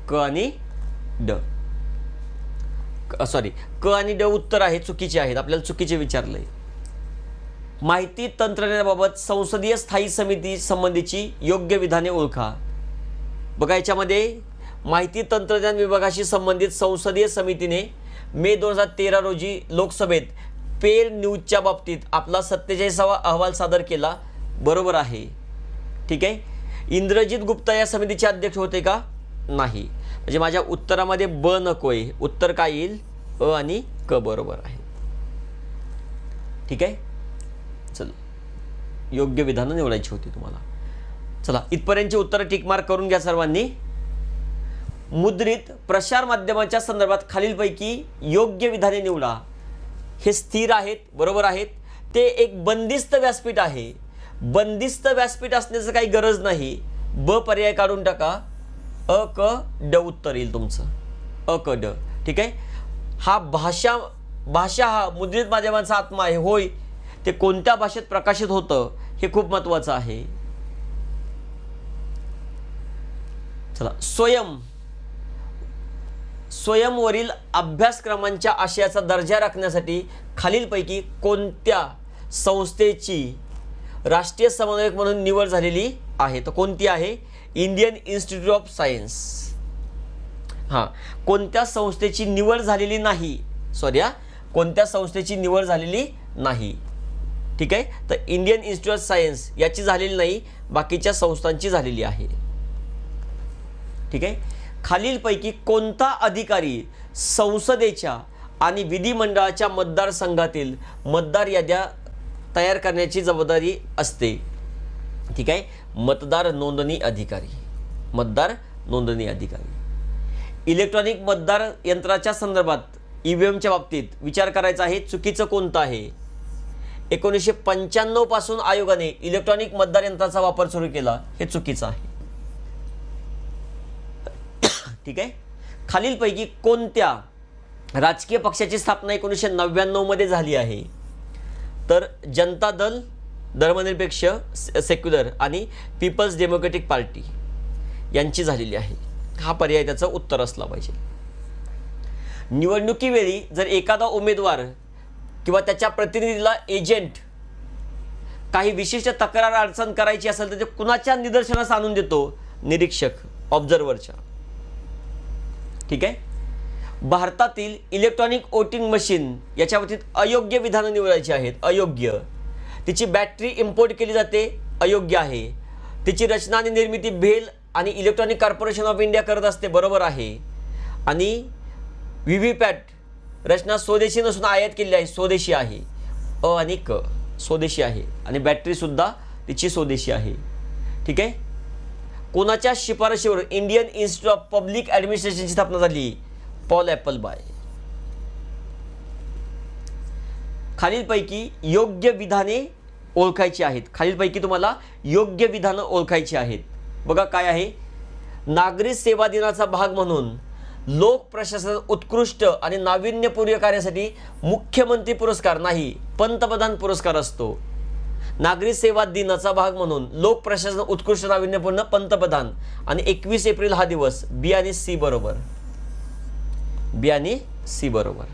क आणि ड, सॉरी, क आणि ड उत्तर आहे, चुकीचे आहेत. आपल्याला चुकीचे विचारलंय. माहिती तंत्रज्ञानाबाबत संसदीय स्थायी समिती संबंधीची योग्य विधाने ओळखा. बघा, याच्यामध्ये माहिती तंत्रज्ञान विभागाशी संबंधित संसदीय समितीने मे 2013 रोजी लोकसभेत पेड न्यूजच्या बाबतीत आपला 47वा अहवाल सादर केला. बरोबर आहे. ठीक आहे. इंद्रजित गुप्ता या समितीचे अध्यक्ष होते का? नाही. म्हणजे माझ्या उत्तरामध्ये ब नकोय. उत्तर काय येईल? अ आणि क बरोबर आहे. ठीक आहे. चल, योग्य विधानं निवडायची होती तुम्हाला. चला, इथपर्यंतची उत्तरं टिकमार्क करून घ्या सर्वांनी. मुद्रित प्रसार माध्यमाच्या संदर्भात खालीलपैकी योग्य विधाने निवडा. हे स्थिर आहेत, बरोबर आहेत. ते एक बंदिस्त व्यासपीठ आहे. बंदिस्त व्यासपीठ असण्याचं काही गरज नाही. ब पर्याय काढून टाका. अ क ड उत्तर येईल तुमचं. अ क ड. ठीक आहे. हा भाषा हा मुद्रित माध्यमांचा आत्मा आहे. होय, ते कोणत्या भाषेत प्रकाशित होतं हे खूप महत्त्वाचं आहे. चला, स्वयंवरील अभ्यासक्रमांच्या आशयाचा दर्जा राखण्यासाठी खालीलपैकी कोणत्या संस्थेची राष्ट्रीय समन्वयक म्हणून निवड झालेली आहे? तर कोणती आहे? Indian institute of science. हां, कोणत्या संस्थेची निवड झालेली नाही? सॉरी, कोणत्या संस्थेची निवड झालेली नाही. ठीक आहे. तर इंडियन इन्स्टिट्यूट ऑफ सायन्स याची झालेली नाही, बाकीच्या संस्थांची झालेली आहे. ठीक आहे. खालीलपैकी कोणता अधिकारी संसदेच्या आणि विधिमंडळाच्या मतदारसंघातील मतदार याद्या तयार करण्याची जबाबदारी असते? ठीक आहे. मतदार नोंदणी अधिकारी. मतदार नोंदणी अधिकारी. इलेक्ट्रॉनिक मतदार यंत्राच्या संदर्भात EVMच्या बाबतीत विचार करायचा आहे. चुकीचं कोणतं आहे? 1995 पासून आयोगाने इलेक्ट्रॉनिक मतदार यंत्राचा वापर सुरू केला. हे चुकीचं आहे. ठीक आहे. खालीलपैकी कोणत्या राजकीय पक्षाची स्थापना 1999 मध्ये झाली आहे? तर जनता दल, धर्मनिरपेक्ष, सेक्युलर आणि पीपल्स डेमोक्रेटिक पार्टी यांची झालेली आहे. हा पर्याय त्याचं उत्तर असला पाहिजे. निवडणुकीवेळी जर एखादा उमेदवार किंवा त्याच्या प्रतिनिधीला एजंट काही विशिष्ट तक्रार अडचण करायची असेल तर ते कुणाच्या निदर्शनास आणून देतो? निरीक्षक, ऑब्झर्व्हरच्या. ठीक आहे. भारतातील इलेक्ट्रॉनिक वोटिंग मशीन याच्या बाबतीत अयोग्य विधानं निवडायची आहेत. अयोग्य. तिची बॅटरी इम्पोर्ट केली जाते. अयोग्य आहे. तिची रचना आणि निर्मिती भेल आणि इलेक्ट्रॉनिक कॉर्पोरेशन ऑफ इंडिया करत असते. बरोबर आहे. आणि व्हीव्हीपॅट रचना स्वदेशी नसून आयात केलेली आहे. स्वदेशी आहे. अ आणि क. स्वदेशी आहे. आणि बॅटरी सुद्धा तिची स्वदेशी आहे. ठीक आहे. कोणाच्या शिफारशीवर इंडियन इन्स्टिट्यूट ऑफ पब्लिक ॲडमिनिस्ट्रेशनची स्थापना झाली? पॉल ॲपलबाय. खालीलपैकी योग्य विधाने ओळखायची आहेत. खालीलपैकी तुम्हाला योग्य विधानं ओळखायची आहेत. बघा काय आहे? नागरी सेवा दिनाचा भाग म्हणून लोक प्रशासनात उत्कृष्ट आणि नाविन्यपूर्ण कार्यासाठी मुख्यमंत्री पुरस्कार नाही, पंतप्रधान पुरस्कार असतो. नागरी सेवा दिनाचा भाग म्हणून लोक प्रशासन उत्कृष्ट नाविन्यपूर्ण पंतप्रधान आणि 21 एप्रिल हा दिवस. बी आणि सी बरोबर. बी आणि सी बरोबर.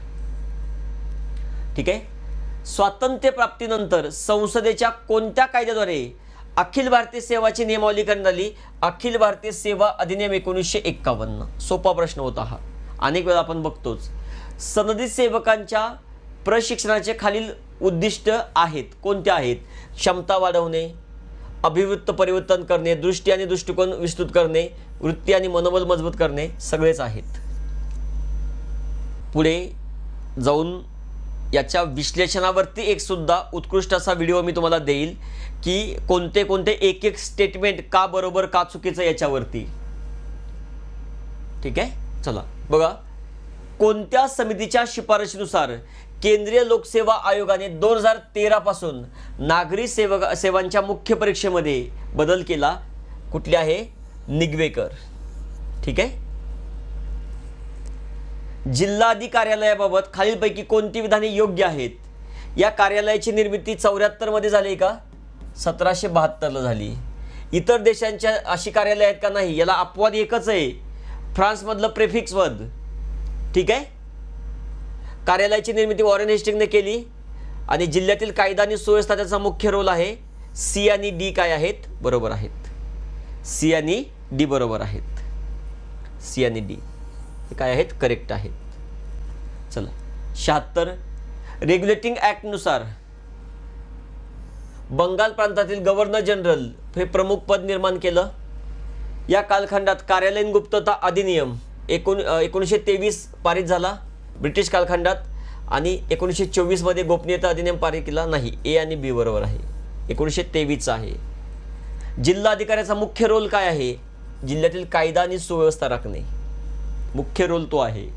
ठीक आहे. स्वातंत्र्य प्राप्तीनंतर संसदेच्या कोणत्या कायद्याद्वारे अखिल भारतीय सेवाची नियमावली करण्यात आली? अखिल भारतीय सेवा अधिनियम 1951. सोपा प्रश्न होता हा, अनेक वेळा आपण बघतोच. सनदी सेवकांच्या प्रशिक्षणाचे खालील उद्दिष्ट आहेत. कोणते आहेत? क्षमता वाढवणे, अभिवृत्त परिवर्तन करणे, दृष्टी आणि दृष्टिकोन विस्तृत करणे, वृत्ती आणि मनोबल मजबूत करणे, सगळेच आहेत. पुढे जाऊन याच्या विश्लेषणावरती एक सुद्धा उत्कृष्ट असा व्हिडिओ मी तुम्हाला देईल की कोणते कोणते एक एक स्टेटमेंट का बरोबर का चुकीचं याच्यावरती. ठीक आहे. चला बघा, कोणत्या समितीच्या शिफारशीनुसार केंद्रीय लोकसेवा आयोगाने 2013 पासून नागरी सेवांच्या मुख्य परीक्षेमध्ये बदल केला? कुठले आहे? निगवेकर. ठीक आहे. जिल्हाधिकारी कार्यालयाबाबत खालीलपैकी कोणती विधाने योग्य आहेत? या कार्यालयाची निर्मिती 74 मध्ये झाली का? 1772 ला झाली. इतर देशांच्या अशी कार्यालय आहेत का? नाही. याला अपवाद एकच आहे, फ्रान्समधलं प्रेफिक्स वध. ठीक आहे. कार्यालयाची निर्मिती वॉरेन हेस्टिंगने केली आणि जिल्ह्यातील कायदा आणि सुव्यवस्था त्याचा मुख्य रोल आहे. सी आणि डी काय आहेत? बरोबर आहेत. सी आणि डी बरोबर आहेत. सी आणि डी हे काय आहेत? करेक्ट आहेत. चला 76 रेग्युलेटिंग ॲक्टनुसार बंगाल प्रांतातील गव्हर्नर जनरल हे प्रमुख पद निर्माण केलं. या कालखंडात कार्यालयीन गुप्तता अधिनियम 1923 पारित झाला ब्रिटिश कालखंडात आणि 1924 मध्ये गोपनीयता अधिनियम पारित केला नाही. ए आणि बी बरोबर आहे. 1923 आहे. जिल्हाधिकाऱ्याचा मुख्य रोल काय आहे? जिल्ह्यातील कायदा आणि सुव्यवस्था राखणे, मुख्य रोल तो आहे.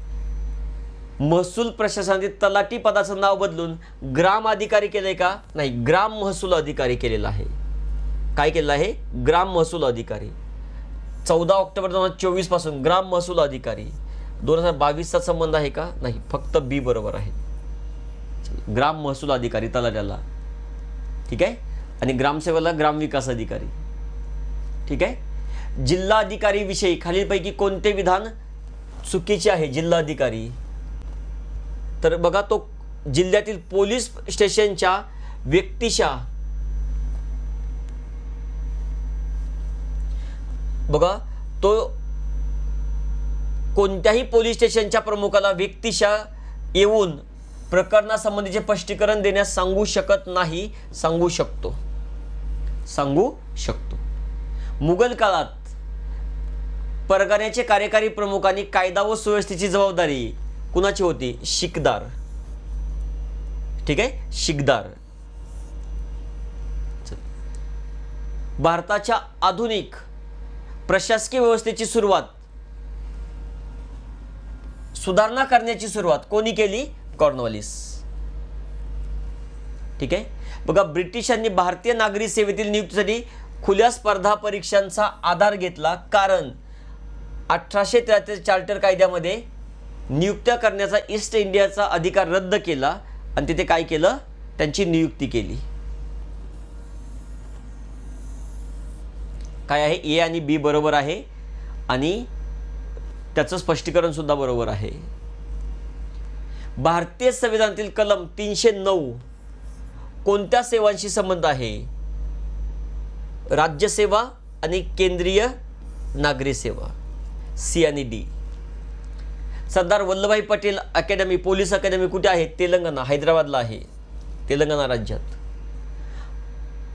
महसूल प्रशासनातील तलाठी पदाचं नाव बदलून ग्राम अधिकारी केलंय का? नाही, ग्राम महसूल अधिकारी केलेलं आहे. काय केलेलं आहे? ग्राम महसूल अधिकारी. 14 ऑक्टोबर 2024 पासून ग्राम महसूल अधिकारी. 2022चा संबंध आहे का? नाही, फक्त बी बरोबर आहे. ग्राम महसूल अधिकारी तलाट्याला. ठीक आहे. आणि ग्रामसेवकाला ग्रामविकास अधिकारी. ठीक आहे. जिल्हाधिकारी विषयी खालीलपैकी कोणते विधान चुकीचे आहे? जिल्हाधिकारी तर बघा, तो जिल्ह्यातील पोलीस स्टेशनच्या व्यक्तिशः बघा, तो कोणत्याही पोलीस स्टेशनच्या प्रमुखाला व्यक्तिशः येऊन प्रकरणासंबंधीचे स्पष्टीकरण देण्यास सांगू शकत नाही. सांगू शकतो. सांगू शकतो. मुघल काळात परगण्याचे कार्यकारी प्रमुखांनी कायदा व सुव्यवस्थेची जबाबदारी कुणाची होती? शिकदार. ठीक आहे. शिकदार. भारताच्या आधुनिक प्रशासकीय व्यवस्थेची सुधारणा करण्याची सुरुवात कोणी केली? कॉर्नवॉलिस. ठीक आहे. बघा, ब्रिटिशांनी भारतीय नागरी सेवेतील नियुक्तीसाठी खुल्या स्पर्धा परीक्षांचा आधार घेतला, कारण 1873 चार्टर कायद्यामध्ये नियुक्त्या करण्याचा ईस्ट इंडियाचा अधिकार रद्द केला आणि तिथे काय केलं? त्यांची नियुक्ती केली. काय आहे? ए आणि बी बरोबर आहे आणि त्याचं स्पष्टीकरण सुद्धा बरोबर आहे. भारतीय संविधानातील कलम 309 कोणत्या सेवांशी संबंध आहे? राज्यसेवा आणि केंद्रीय नागरी सेवा. सी आणि D. Sardar Vallabhbhai Patel academy, police academy कुठे आहे? तेलंगणा, हैदराबादला आहे. तेलंगणा राज्यात.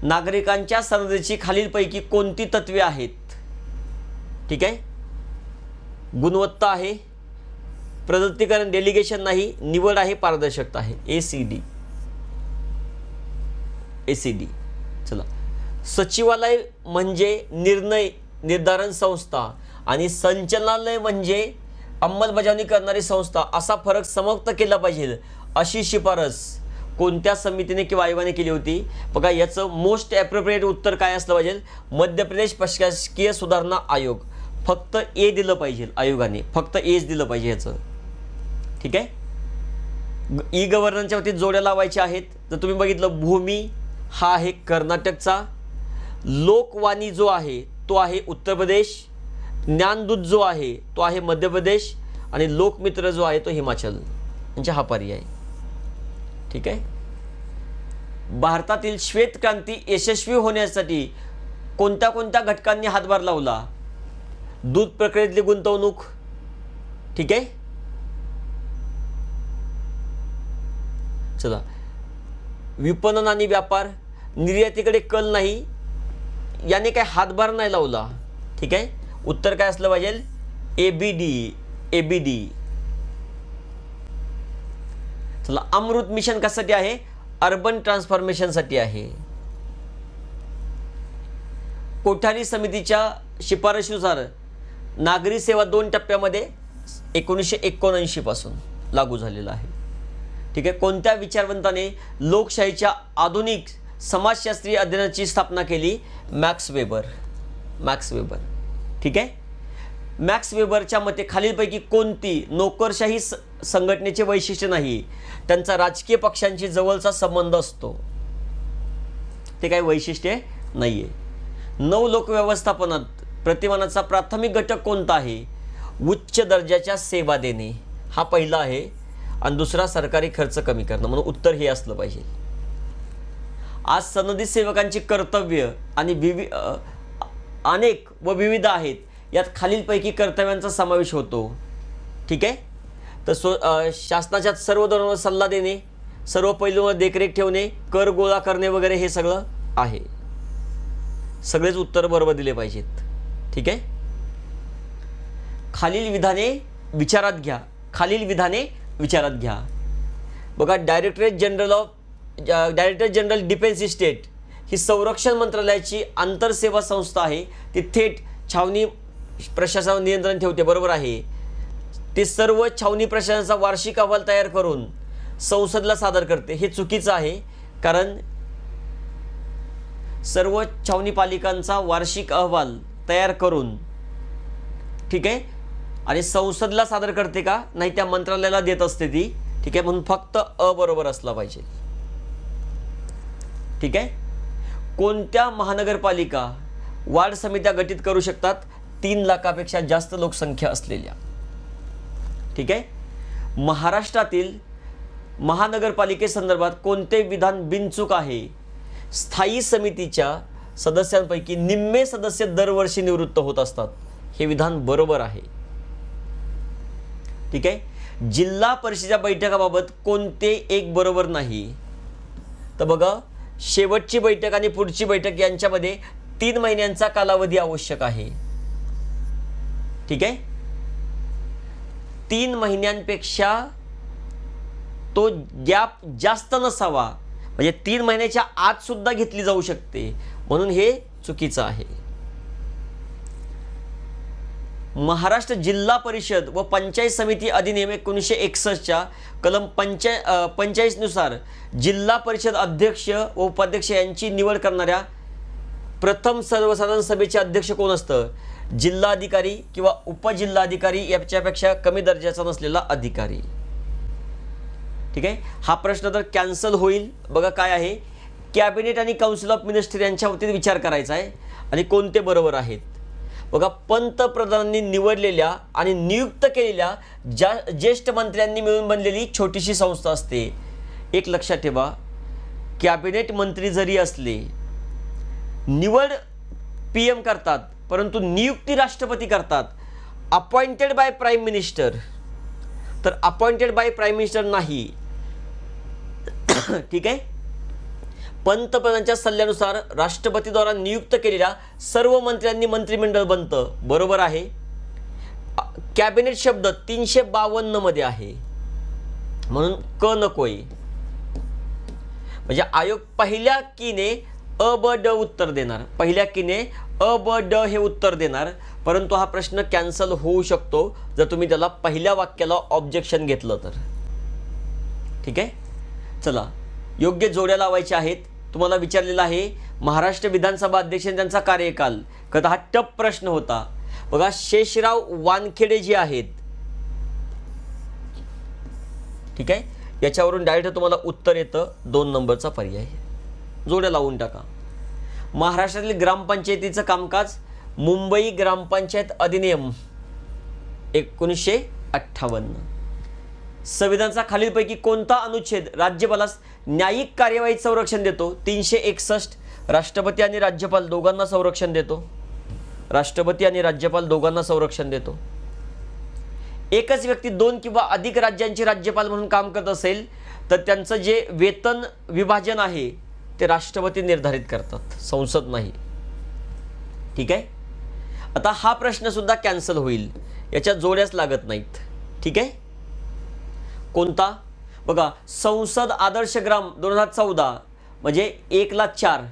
नागरिकांच्या सनदेची खालीलपैकी कोणती तत्वे आहेत? ठीक आहे. गुणवत्ता आहे, प्रदत्तीकरण डेलिगेशन नाही, निवड आहे, पारदर्शकता आहे. ACD. ACD. चला, सचिवालय म्हणजे निर्णय निर्धारण संस्था आणि संचालनालय म्हणजे अंमलबजावणी करणारी संस्था, असा फरक समाप्त केला पाहिजे अशी शिफारस कोणत्या समितीने किंवा आयोगाने केली होती? बघा, याचं मोस्ट ॲप्रोप्रिएट उत्तर काय असलं पाहिजे? मध्य प्रदेश प्रशासकीय सुधारणा आयोग. फक्त ए दिलं पाहिजे आयोगाने, फक्त एच दिलं पाहिजे ह्याचं. ठीक आहे. ई गव्हर्नरच्या वरती जोड्या लावायच्या आहेत. जर तुम्ही बघितलं भूमी हा आहे कर्नाटकचा, लोकवाणी जो आहे तो आहे उत्तर प्रदेश, ज्ञानदूत जो आहे तो आहे मध्य प्रदेश आणि लोकमित्र जो आहे तो हिमाचल. म्हणजे हा पर्याय. ठीक आहे. भारतातील श्वेत क्रांती यशस्वी होण्यासाठी कोणत्या कोणत्या घटकांनी हातभार लावला? दूध प्रक्रियेतली गुंतवणूक. ठीक आहे. चला, विपणन आणि व्यापार, निर्यातीकडे कल नाही, याने काय हातभार नाही लावला. ठीक आहे. उत्तर काय असलं पाहिजे? ABD. चला, अमृत मिशन कशासाठी आहे? अर्बन ट्रान्सफॉर्मेशनसाठी आहे. कोठारी समितीच्या शिफारशीनुसार नागरी सेवा 2 टप्प्यामध्ये 1979 पासून लागू झालेला आहे. ठीक आहे. कोणत्या विचारवंताने लोकशाहीच्या आधुनिक समाजशास्त्रीय अध्ययनाची स्थापना केली? Max weber. ठीक आहे. मॅक्स वेबरच्या मते खालीलपैकी कोणती नोकरशाही संघटनेचे वैशिष्ट्य नाही? त्यांचा राजकीय पक्षांशी जवळचा संबंध असतो. ते काही वैशिष्ट्य नाहीये. 9 लोक व्यवस्थापनात प्रतिमानाचा प्राथमिक घटक कोणता आहे? उच्च दर्जाच्या सेवा देणे हा पहिला आहे आणि दुसरा सरकारी खर्च कमी करणं. म्हणून उत्तर हे असलं पाहिजे. आज सनदी सेवकांची कर्तव्य आणि अनेक व विविध आहेत. यात खालीलपैकी कर्तव्यांचा समावेश होतो. ठीक आहे. तर शासनाच्या सर्व धोरणांवर सल्ला देणे, सर्व पैलूंवर देखरेख ठेवणे, कर गोळा करणे वगैरे हे सगळं आहे. सगळेच उत्तर बरोबर दिले पाहिजेत. ठीक आहे. खालील विधाने विचारात घ्या. बघा, डायरेक्टर जनरल डिफेन्स इस्टेट ही संरक्षण मंत्रालयाची आंतरसेवा संस्था आहे. ती थेट छावणी प्रशासनावर नियंत्रण ठेवते. बरोबर आहे. ते सर्व छावणी प्रशासनाचा वार्षिक अहवाल तयार करून संसदला सादर करते. हे चुकीचं आहे, कारण सर्व छावणी पालिकांचा वार्षिक अहवाल तयार करून, ठीक आहे, आणि संसदला सादर करते का? नाही, त्या मंत्रालयाला देत असते ती. ठीक आहे. म्हणून फक्त बरोबर असला पाहिजे. ठीक आहे. कोणत्या महानगरपालिका वार्ड समित्या गठीत करू शकतात? 3 लाखापेक्षा जास्त लोकसंख्या असलेल्या. ठीक आहे. महाराष्ट्रातील महानगरपालिकेसंदर्भात कोणते विधान बिनचूक आहे? स्थायी समितीच्या सदस्यांपैकी निम्मे सदस्य दरवर्षी निवृत्त होत असतात. हे विधान बरोबर आहे. ठीक आहे. जिल्हा परिषदेच्या बैठकाबाबत कोणते एक बरोबर नाही? तर बघा, शेवटची बैठक आणि पुढची बैठक यांच्यामध्ये 3 महिन्यांचा कालावधी आवश्यक आहे. ठीक आहे. 3 महिन्यांपेक्षा तो गॅप जास्त नसावा. म्हणजे 3 महिन्याच्या आत सुद्धा घेतली जाऊ शकते. म्हणून हे चुकीचं आहे. महाराष्ट्र जिल्हा परिषद व पंचायत समिती अधिनियम 1961च्या कलम 45 नुसार जिल्हा परिषद अध्यक्ष व उपाध्यक्ष यांची निवड करणाऱ्या प्रथम सर्वसाधारण सभेचे अध्यक्ष कोण असतं? जिल्हाधिकारी किंवा उपजिल्हाधिकारी याच्यापेक्षा कमी दर्जाचा नसलेला अधिकारी. ठीक आहे. हा प्रश्न तर कॅन्सल होईल. बघा काय आहे, कॅबिनेट आणि काउन्सिल ऑफ मिनिस्टर यांच्या बाबतीत विचार करायचा आहे आणि कोणते बरोबर आहेत. बघा, पंतप्रधानांनी निवडलेल्या आणि नियुक्त केलेल्या ज्येष्ठ मंत्र्यांनी मिळून बनलेली छोटीशी संस्था असते. एक लक्षात ठेवा, कॅबिनेट मंत्री जरी असले, निवड PM करतात, परंतु नियुक्ती राष्ट्रपती करतात. अपॉइंटेड बाय प्राईम मिनिस्टर, तर अपॉइंटेड बाय प्राईम मिनिस्टर नाही. ठीक आहे. पंतप्रधानांच्या सल्ल्यानुसार राष्ट्रपतीद्वारा नियुक्त केलेल्या सर्व मंत्र्यांनी मंत्रिमंडळ बनतं. बरोबर आहे. कॅबिनेट शब्द 352 मध्ये आहे, म्हणून क नकोय. म्हणजे आयोग पहिल्या कीने अ ब ड उत्तर देणार. पहिल्या कीने अ ब ड हे उत्तर देणार. परंतु हा प्रश्न कॅन्सल होऊ शकतो जर तुम्ही त्याला पहिल्या वाक्याला ऑब्जेक्शन घेतलं तर. ठीक आहे. चला, योग्य जोड्या लावायच्या आहेत. तुम्हाला विचारलेला आहे महाराष्ट्र विधानसभा अध्यक्ष त्यांचा कार्यकाल. कदा हा टप प्रश्न होता. बघा शेषराव वानखेडे जे आहेत, ठीक आहे, याच्यावरून डायरेक्ट तुम्हाला उत्तर येतं 2 नंबरचा पर्याय. जोड्या लावून टाका. महाराष्ट्रातील ग्रामपंचायतीचं कामकाज मुंबई ग्रामपंचायत अधिनियम 1958. संविधानाचा खालीलपैकी कोणता अनुच्छेद राज्यपालास न्यायिक कार्यवाहीत संरक्षण देतो? 361. राष्ट्रपती आणि राज्यपाल दोघांना संरक्षण देतो. राष्ट्रपती आणि राज्यपाल दोघांना संरक्षण देतो. एकच व्यक्ती 2 किंवा अधिक राज्यांचे राज्यपाल म्हणून काम करत असेल तर त्यांचं जे वेतन विभाजन आहे ते राष्ट्रपती निर्धारित करतात, संसद नाही. ठीक आहे. आता हा प्रश्न सुद्धा कॅन्सल होईल, याच्या जोड्याच लागत नाहीत. ठीक आहे. कोणता? बघा संसद आदर्श ग्राम 2014 म्हणजे 1,04,000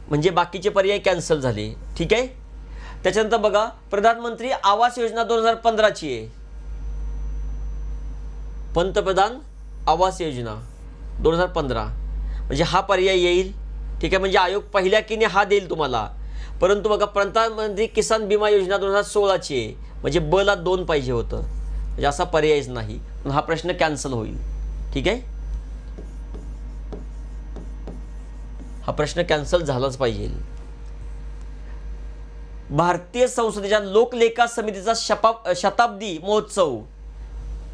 म्हणजे बाकीचे पर्याय कॅन्सल झाले. ठीक आहे. त्याच्यानंतर बघा प्रधानमंत्री आवास योजना 2015ची आहे. पंतप्रधान आवास योजना 2015 म्हणजे हा पर्याय येईल. ठीक आहे. म्हणजे आयोग पहिल्या किने हा देईल तुम्हाला. परंतु बघा प्रधानमंत्री किसान विमा योजना 2016ची आहे म्हणजे ब ला 2 पाहिजे होतं, म्हणजे असा पर्यायच नाही. हा प्रश्न कॅन्सल होईल. ठीक आहे. हा प्रश्न कॅन्सल झालाच पाहिजे. भारतीय संसदेच्या लोकलेखा समितीचा शताब्दी महोत्सव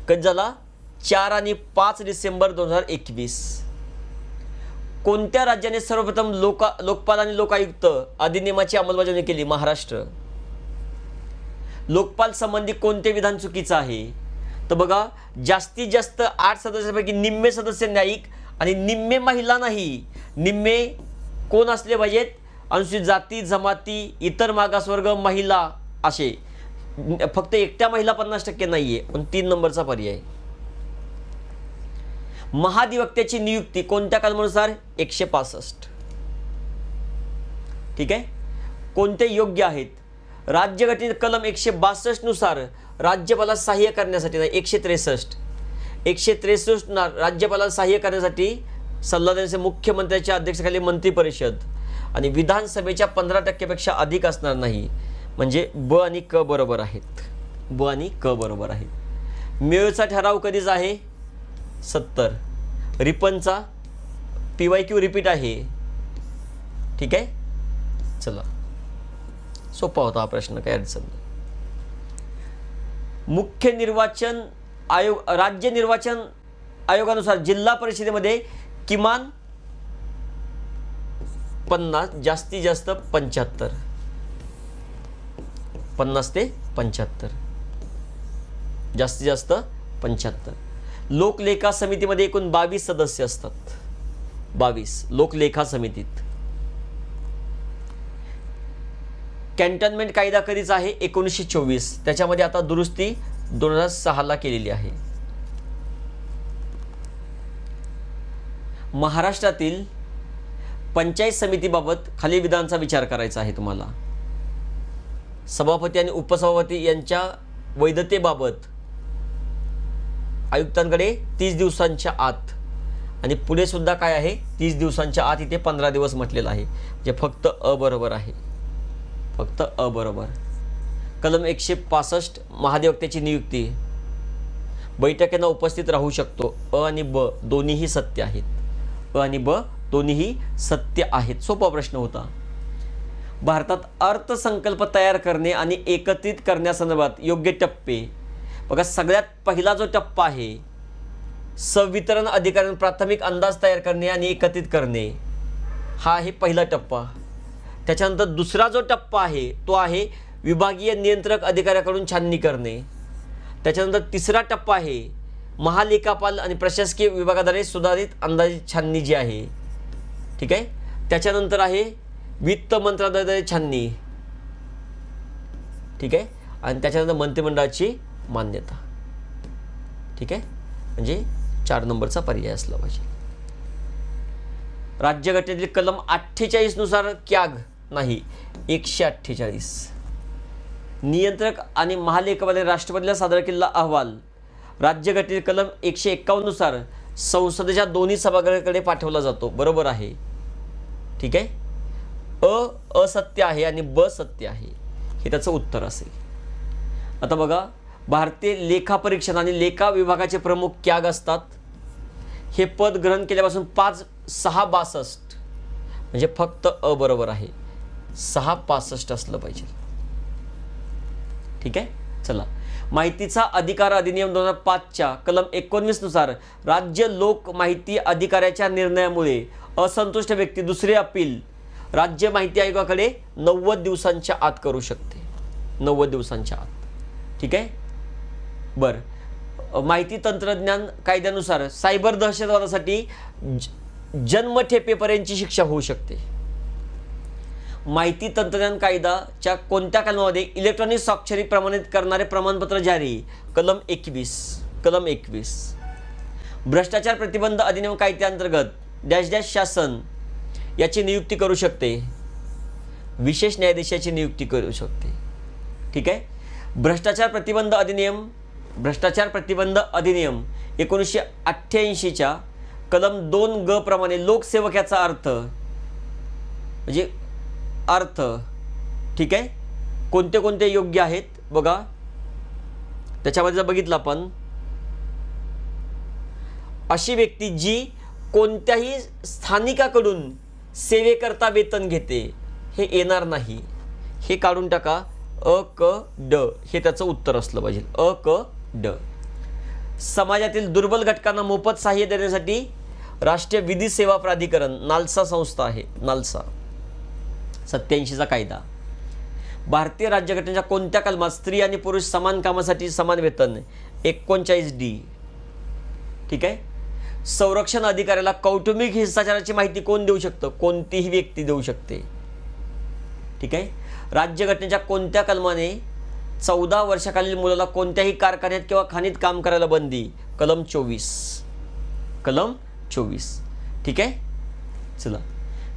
कधी झाला? 4 आणि 5 डिसेंबर 2021. कोणत्या राज्याने सर्वप्रथम लोकपाल आणि लोकायुक्त अधिनियमाची अंमलबजावणी केली? महाराष्ट्र. लोकपाल संबंधी कोणते विधान चुकीचं आहे? तर बघा जास्तीत जास्त 8 सदस्यांपैकी निम्मे सदस्य न्यायिक आणि निम्मे महिला नाही. निम्मे कोण असले पाहिजेत? अनुसूचित जाती, जमाती, इतर मागासवर्ग, महिला असे. फक्त एकट्या महिला 50% नाहीये, पण 3 नंबरचा पर्याय. महाधिवक्त्याची नियुक्ती कोणत्या कलमानुसार? 165. ठीक आहे. कोणते योग्य आहेत? राज्यघटनेत कलम 162 नुसार राज्यपालाला सहाय्य करण्यासाठी 163 राज्यपालाला सहाय्य करण्यासाठी सल्ला देण्याचे मुख्यमंत्र्याच्या अध्यक्षतेखाली मंत्रिपरिषद आणि विधानसभेच्या 15% पेक्षा अधिक असणार नाही. म्हणजे ब आणि क बरोबर आहेत. ब आणि क बरोबर आहेत. मेळचा ठराव कधीच आहे? 70. रिपनचा PYQ रिपीट आहे. ठीक आहे. चला सोपा होता हा प्रश्न, काय अडचण नाही. मुख्य निर्वाचन आयोग राज्य निर्वाचन आयोगानुसार जिल्हा परिषदेमध्ये किमान 50 जास्तीत जास्त 75. 50 ते 75 जास्तीत जास्त 75. लोकलेखा समितीमध्ये एकूण 22 सदस्य असतात. 22 लोकलेखा समितीत. कॅन्टोन्मेंट कायदा कधीच आहे? 1924. त्याच्यामध्ये आता दुरुस्ती 2006 ला केलेली आहे. महाराष्ट्रातील पंचायत समितीबाबत खालील विधानांचा विचार करायचा आहे तुम्हाला. सभापती आणि उपसभापती यांच्या वैधतेबाबत आयुक्तांकडे 30 दिवसांच्या आत आणि पुढे सुद्धा काय आहे? 30 दिवसांच्या आत. इथे 15 दिवस म्हटलेलं आहे, जे फक्त अ बरोबर आहे. फक्त अ बरोबर. कलम 165 महाधिवक्त्याची नियुक्ती बैठकींना उपस्थित राहू शकतो. अ आणि ब दोन्हीही सत्य आहेत. अ आणि ब दोन्हीही सत्य आहेत. सोपा प्रश्न होता. भारतात अर्थसंकल्प तयार करणे आणि एकत्रित करण्यासंदर्भात योग्य टप्पे. बघा सगळ्यात पहिला जो टप्पा आहे संवितरण अधिकाऱ्यांना प्राथमिक अंदाज तयार करणे आणि एकत्रित करणे, हा आहे पहिला टप्पा. त्याच्यानंतर दुसरा जो टप्पा आहे तो आहे विभागीय नियंत्रक अधिकाऱ्याकडून छाननी करणे. त्याच्यानंतर तिसरा टप्पा आहे महालेखापाल आणि प्रशासकीय विभागाद्वारे सुधारित अंदाजित छाननी जी आहे. ठीक आहे. त्याच्यानंतर आहे वित्त मंत्रालयाद्वारे छाननी. ठीक आहे. आणि त्याच्यानंतर मंत्रिमंडळाची मान्यता. ठीक आहे. म्हणजे 4 नंबरचा पर्याय असला पाहिजे. राज्यघटनेतील कलम 48 नुसार क्याग नाही. 148. नियंत्रक आणि महालेखापाल राष्ट्रपतीला सादर केलेला अहवाल राज्यघटनेतील कलम 151 नुसार संसदेच्या दोन्ही सभागृहाकडे पाठवला जातो. बरोबर आहे. ठीक आहे. अ असत्य आहे आणि ब सत्य आहे. हे त्याचं उत्तर असेल. आता बघा, भारतीय लेखा परीक्षण आणि लेखा विभागाचे प्रमुख क्याग असतात. हे पद ग्रहण केल्यापासून 5-6-62 म्हणजे फक्त अ बरोबर आहे. 6-65 असलं पाहिजे. ठीक आहे. चला, माहितीचा अधिकार अधिनियम 2005च्या कलम 19 नुसार राज्य लोक माहिती अधिकाऱ्याच्या निर्णयामुळे असंतुष्ट व्यक्ती दुसरे अपील राज्य माहिती आयोगाकडे 90 दिवसांच्या आत करू शकते. 90 दिवसांच्या आत. ठीक आहे. बरं, माहिती तंत्रज्ञान कायद्यानुसार सायबर दहशतवादासाठी जन्मठेपेपर्यंतची शिक्षा होऊ शकते. माहिती तंत्रज्ञान कायद्याच्या कोणत्या कलमामध्ये इलेक्ट्रॉनिक स्वाक्षरी प्रमाणित करणारे प्रमाणपत्र जारी? कलम 21. भ्रष्टाचार प्रतिबंध अधिनियम कायद्याअंतर्गत डॅश डॅश शासन याची नियुक्ती करू शकते. विशेष न्यायाधीशाची नियुक्ती करू शकते. ठीक आहे. भ्रष्टाचार प्रतिबंध अधिनियम 1988च्या कलम 2 प्रमाणे लोकसेवक याचा अर्थ म्हणजे ठीक आहे, कोणते कोणते योग्य आहेत बघा. त्याच्यामध्ये जर बघितलं आपण, अशी व्यक्ती जी कोणत्याही स्थानिकाकडून सेवेकरता वेतन घेते, हे येणार नाही. हे काढून टाका. अ क ड हे त्याचं उत्तर असलं पाहिजे. अ क ड. समाजातील दुर्बल घटकांना मोफत सहाय्य देण्यासाठी राष्ट्रीय विधी सेवा प्राधिकरण नालसा संस्था आहे. नालसा. 87चा कायदा. भारतीय राज्यघटनेच्या कोणत्या कलमात स्त्री आणि पुरुष समान कामासाठी समान वेतन? 39D. ठीक आहे. संरक्षण अधिकाऱ्याला कौटुंबिक हिंसाचाराची माहिती कोण देऊ शकतं? कोणतीही व्यक्ती देऊ शकते. ठीक आहे. राज्यघटनेच्या कोणत्या कलमाने 14 वर्षाखालील मुलाला कोणत्याही कारखान्यात किंवा खाणीत काम करायला बंदी? कलम 24. ठीक आहे. चला,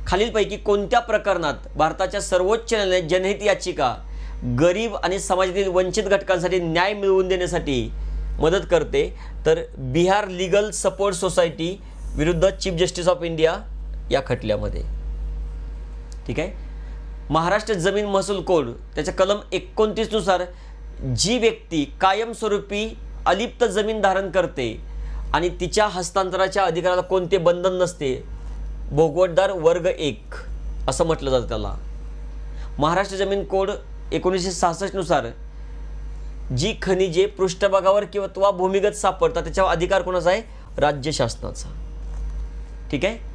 खालीलपैकी कोणत्या प्रकरणात भारताच्या सर्वोच्च न्यायालयाने जनहित याचिका गरीब आणि समाजातील वंचित घटकांसाठी न्याय मिळवून देण्यासाठी मदत करते? तर बिहार लीगल सपोर्ट सोसायटी विरुद्ध चीफ जस्टिस ऑफ इंडिया या खटल्यामध्ये. ठीक आहे. महाराष्ट्र जमीन महसूल कोड त्याच्या कलम 29 नुसार जी व्यक्ती कायमस्वरूपी अलिप्त जमीन धारण करते आणि तिच्या हस्तांतराच्या अधिकाराला कोणते बंधन नसते, भोगवटदार वर्ग 1 असं म्हटलं जातं त्याला. महाराष्ट्र जमीन कोड 1966 नुसार जी खनिजे पृष्ठभागावर किंवा भूमिगत सापडतात त्याच्यावर अधिकार कोणाचा आहे? राज्य शासनाचा. ठीक आहे.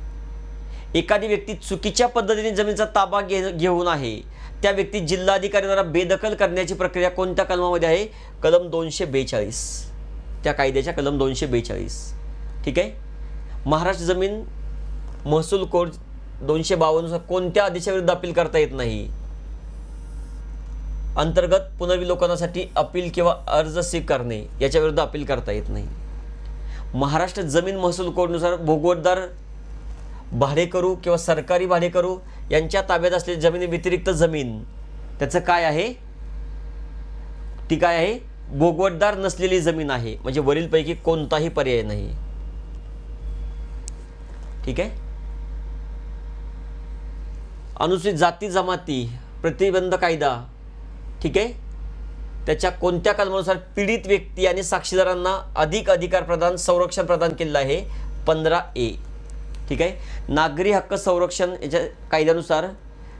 एखादी व्यक्ती चुकीच्या पद्धतीने जमिनीचा ताबा घेऊन आहे, त्या व्यक्ती जिल्हाधिकाऱ्याद्वारा बेदखल करण्याची प्रक्रिया कोणत्या कलमामध्ये आहे? कलम 242. त्या कायद्याच्या कलम 242. ठीक आहे. महाराष्ट्र जमीन महसूल कोड 252 नुसार कोणत्या आदेशाविरुद्ध अपील करता येत नाही? अंतर्गत पुनर्विलोकनासाठी अपील किंवा अर्ज स्वीकारणे याच्या विरुद्ध अपील करता येत नाही. महाराष्ट्र जमीन महसूल कोडनुसार भोगवटदार भाडेकरू किंवा सरकारी भाडेकरू यांच्या ताब्यात असलेली जमिनी व्यतिरिक्त जमीन त्याचं काय आहे? ती काय आहे? भोगवटदार नसलेली जमीन आहे. म्हणजे वरीलपैकी कोणताही पर्याय नाही. ठीक आहे. अनुसूचित जाती जमाती प्रतिबंध कायदा. ठीक आहे. त्याच्या कोणत्या कलमानुसार पीडित व्यक्ती आणि साक्षीदारांना अधिक अधिकार प्रदान संरक्षण प्रदान केलेलं आहे? 15A. ठीक आहे. नागरी हक्क संरक्षण याच्या कायद्यानुसार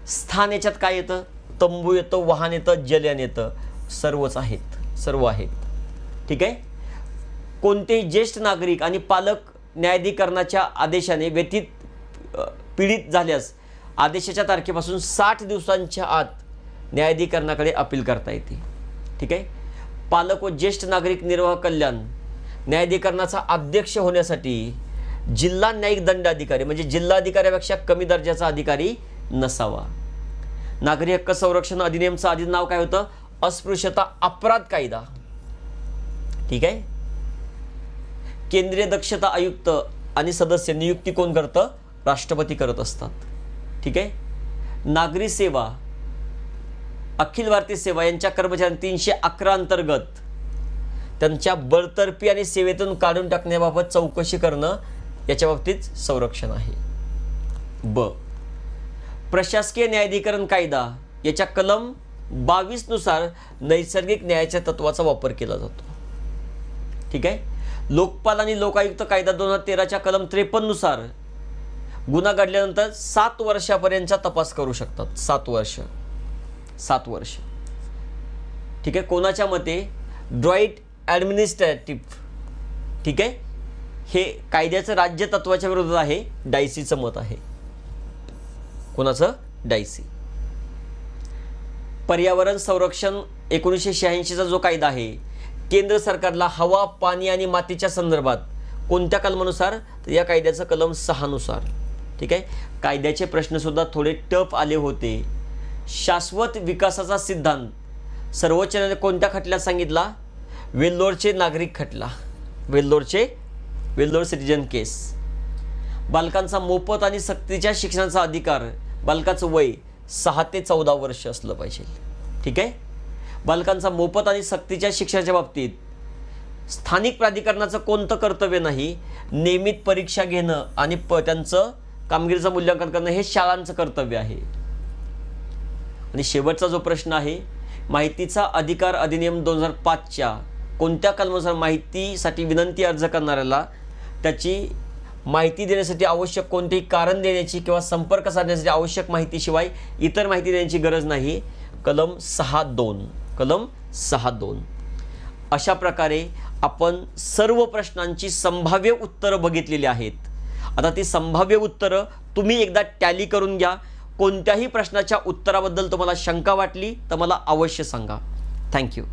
स्थान याच्यात काय येतं? तंबू येतो, वाहन येतं, जलयान येतं. सर्वच आहेत. सर्व आहेत. ठीक आहे. कोणतेही ज्येष्ठ नागरिक आणि पालक न्यायाधिकरणाच्या आदेशाने पीडित झाल्यास आदेशाच्या तारखेपासून 60 दिवसांच्या आत न्यायाधिकरणाकडे अपील करता येते. ठीक आहे. पालक व ज्येष्ठ नागरिक निर्वाह कल्याण न्यायाधिकरणाचा अध्यक्ष होण्यासाठी जिल्हा न्यायिक दंडाधिकारी म्हणजे जिल्हाधिकाऱ्यापेक्षा कमी दर्जाचा अधिकारी नसावा. नागरी हक्क संरक्षण अधिनियमचं आधी नाव काय होतं? अस्पृश्यता अपराध कायदा. ठीक आहे. केंद्रीय दक्षता आयुक्त आणि सदस्य नियुक्ती कोण करतं? राष्ट्रपती करत असतात. ठीक आहे. नागरी सेवा अखिल भारतीय सेवा यांच्या कर्मचाऱ्यांना 311 अंतर्गत त्यांच्या बडतर्फी आणि सेवेतून काढून टाकण्याबाबत चौकशी करणं याच्या बाबतीत संरक्षण आहे. ब. प्रशासकीय न्यायाधिकरण कायदा याच्या कलम 22 नुसार नैसर्गिक न्यायाच्या तत्वाचा वापर केला जातो. ठीक आहे. लोकपाल आणि लोकायुक्त कायदा 2013च्या कलम 53 नुसार गुन्हा घडल्यानंतर 7 वर्षापर्यंतचा तपास करू शकतात. 7 वर्ष. ठीक आहे. कोणाच्या मते? ड्रॉईट ॲडमिनिस्ट्रेटिव्ह. ठीक आहे. हे कायद्याचं राज्य तत्वाच्या विरोधात आहे. डायसीचं मत आहे. कोणाचं? डायसी. पर्यावरण संरक्षण 1986चा जो कायदा आहे, केंद्र सरकारला हवा, पाणी आणि मातीच्या संदर्भात कोणत्या कलमानुसार? तर या कायद्याचं कलम 6 नुसार. ठीक आहे. कायद्याचे प्रश्नसुद्धा थोडे टफ आले होते. शाश्वत विकासाचा सिद्धांत सर्वोच्च न्यायालयाने कोणत्या खटल्यात सांगितला? वेल्लोरचे नागरिक खटला. वेल्लोर सिटीजन केस. बालकांचा मोफत आणि सक्तीच्या शिक्षणाचा अधिकार, बालकाचं वय 6 ते 14 वर्ष असलं पाहिजे. ठीक आहे. बालकांचा मोफत आणि सक्तीच्या शिक्षणाच्या बाबतीत स्थानिक प्राधिकरणाचं कोणतं कर्तव्य नाही? नियमित परीक्षा घेणं आणि त्यांचं कामगिरीचं मूल्यांकन करणं हे शाळांचं कर्तव्य आहे. आणि शेवटचा जो प्रश्न आहे, माहितीचा अधिकार अधिनियम 2005च्या कोणत्या कलमानुसार माहितीसाठी विनंती अर्ज करणाऱ्याला त्याची माहिती देण्यासाठी आवश्यक कोणतेही कारण देण्याची किंवा संपर्क साधण्यासाठी आवश्यक माहितीशिवाय इतर माहिती देण्याची गरज नाही? कलम 6.2. अशा प्रकारे आपण सर्व प्रश्नांची संभाव्य उत्तरं बघितलेली आहेत. आता ती संभाव्य उत्तरं तुम्ही एकदा टॅली करून घ्या. कोणत्याही प्रश्नाच्या उत्तराबद्दल तुम्हाला शंका वाटली तर मला अवश्य सांगा. थँक्यू.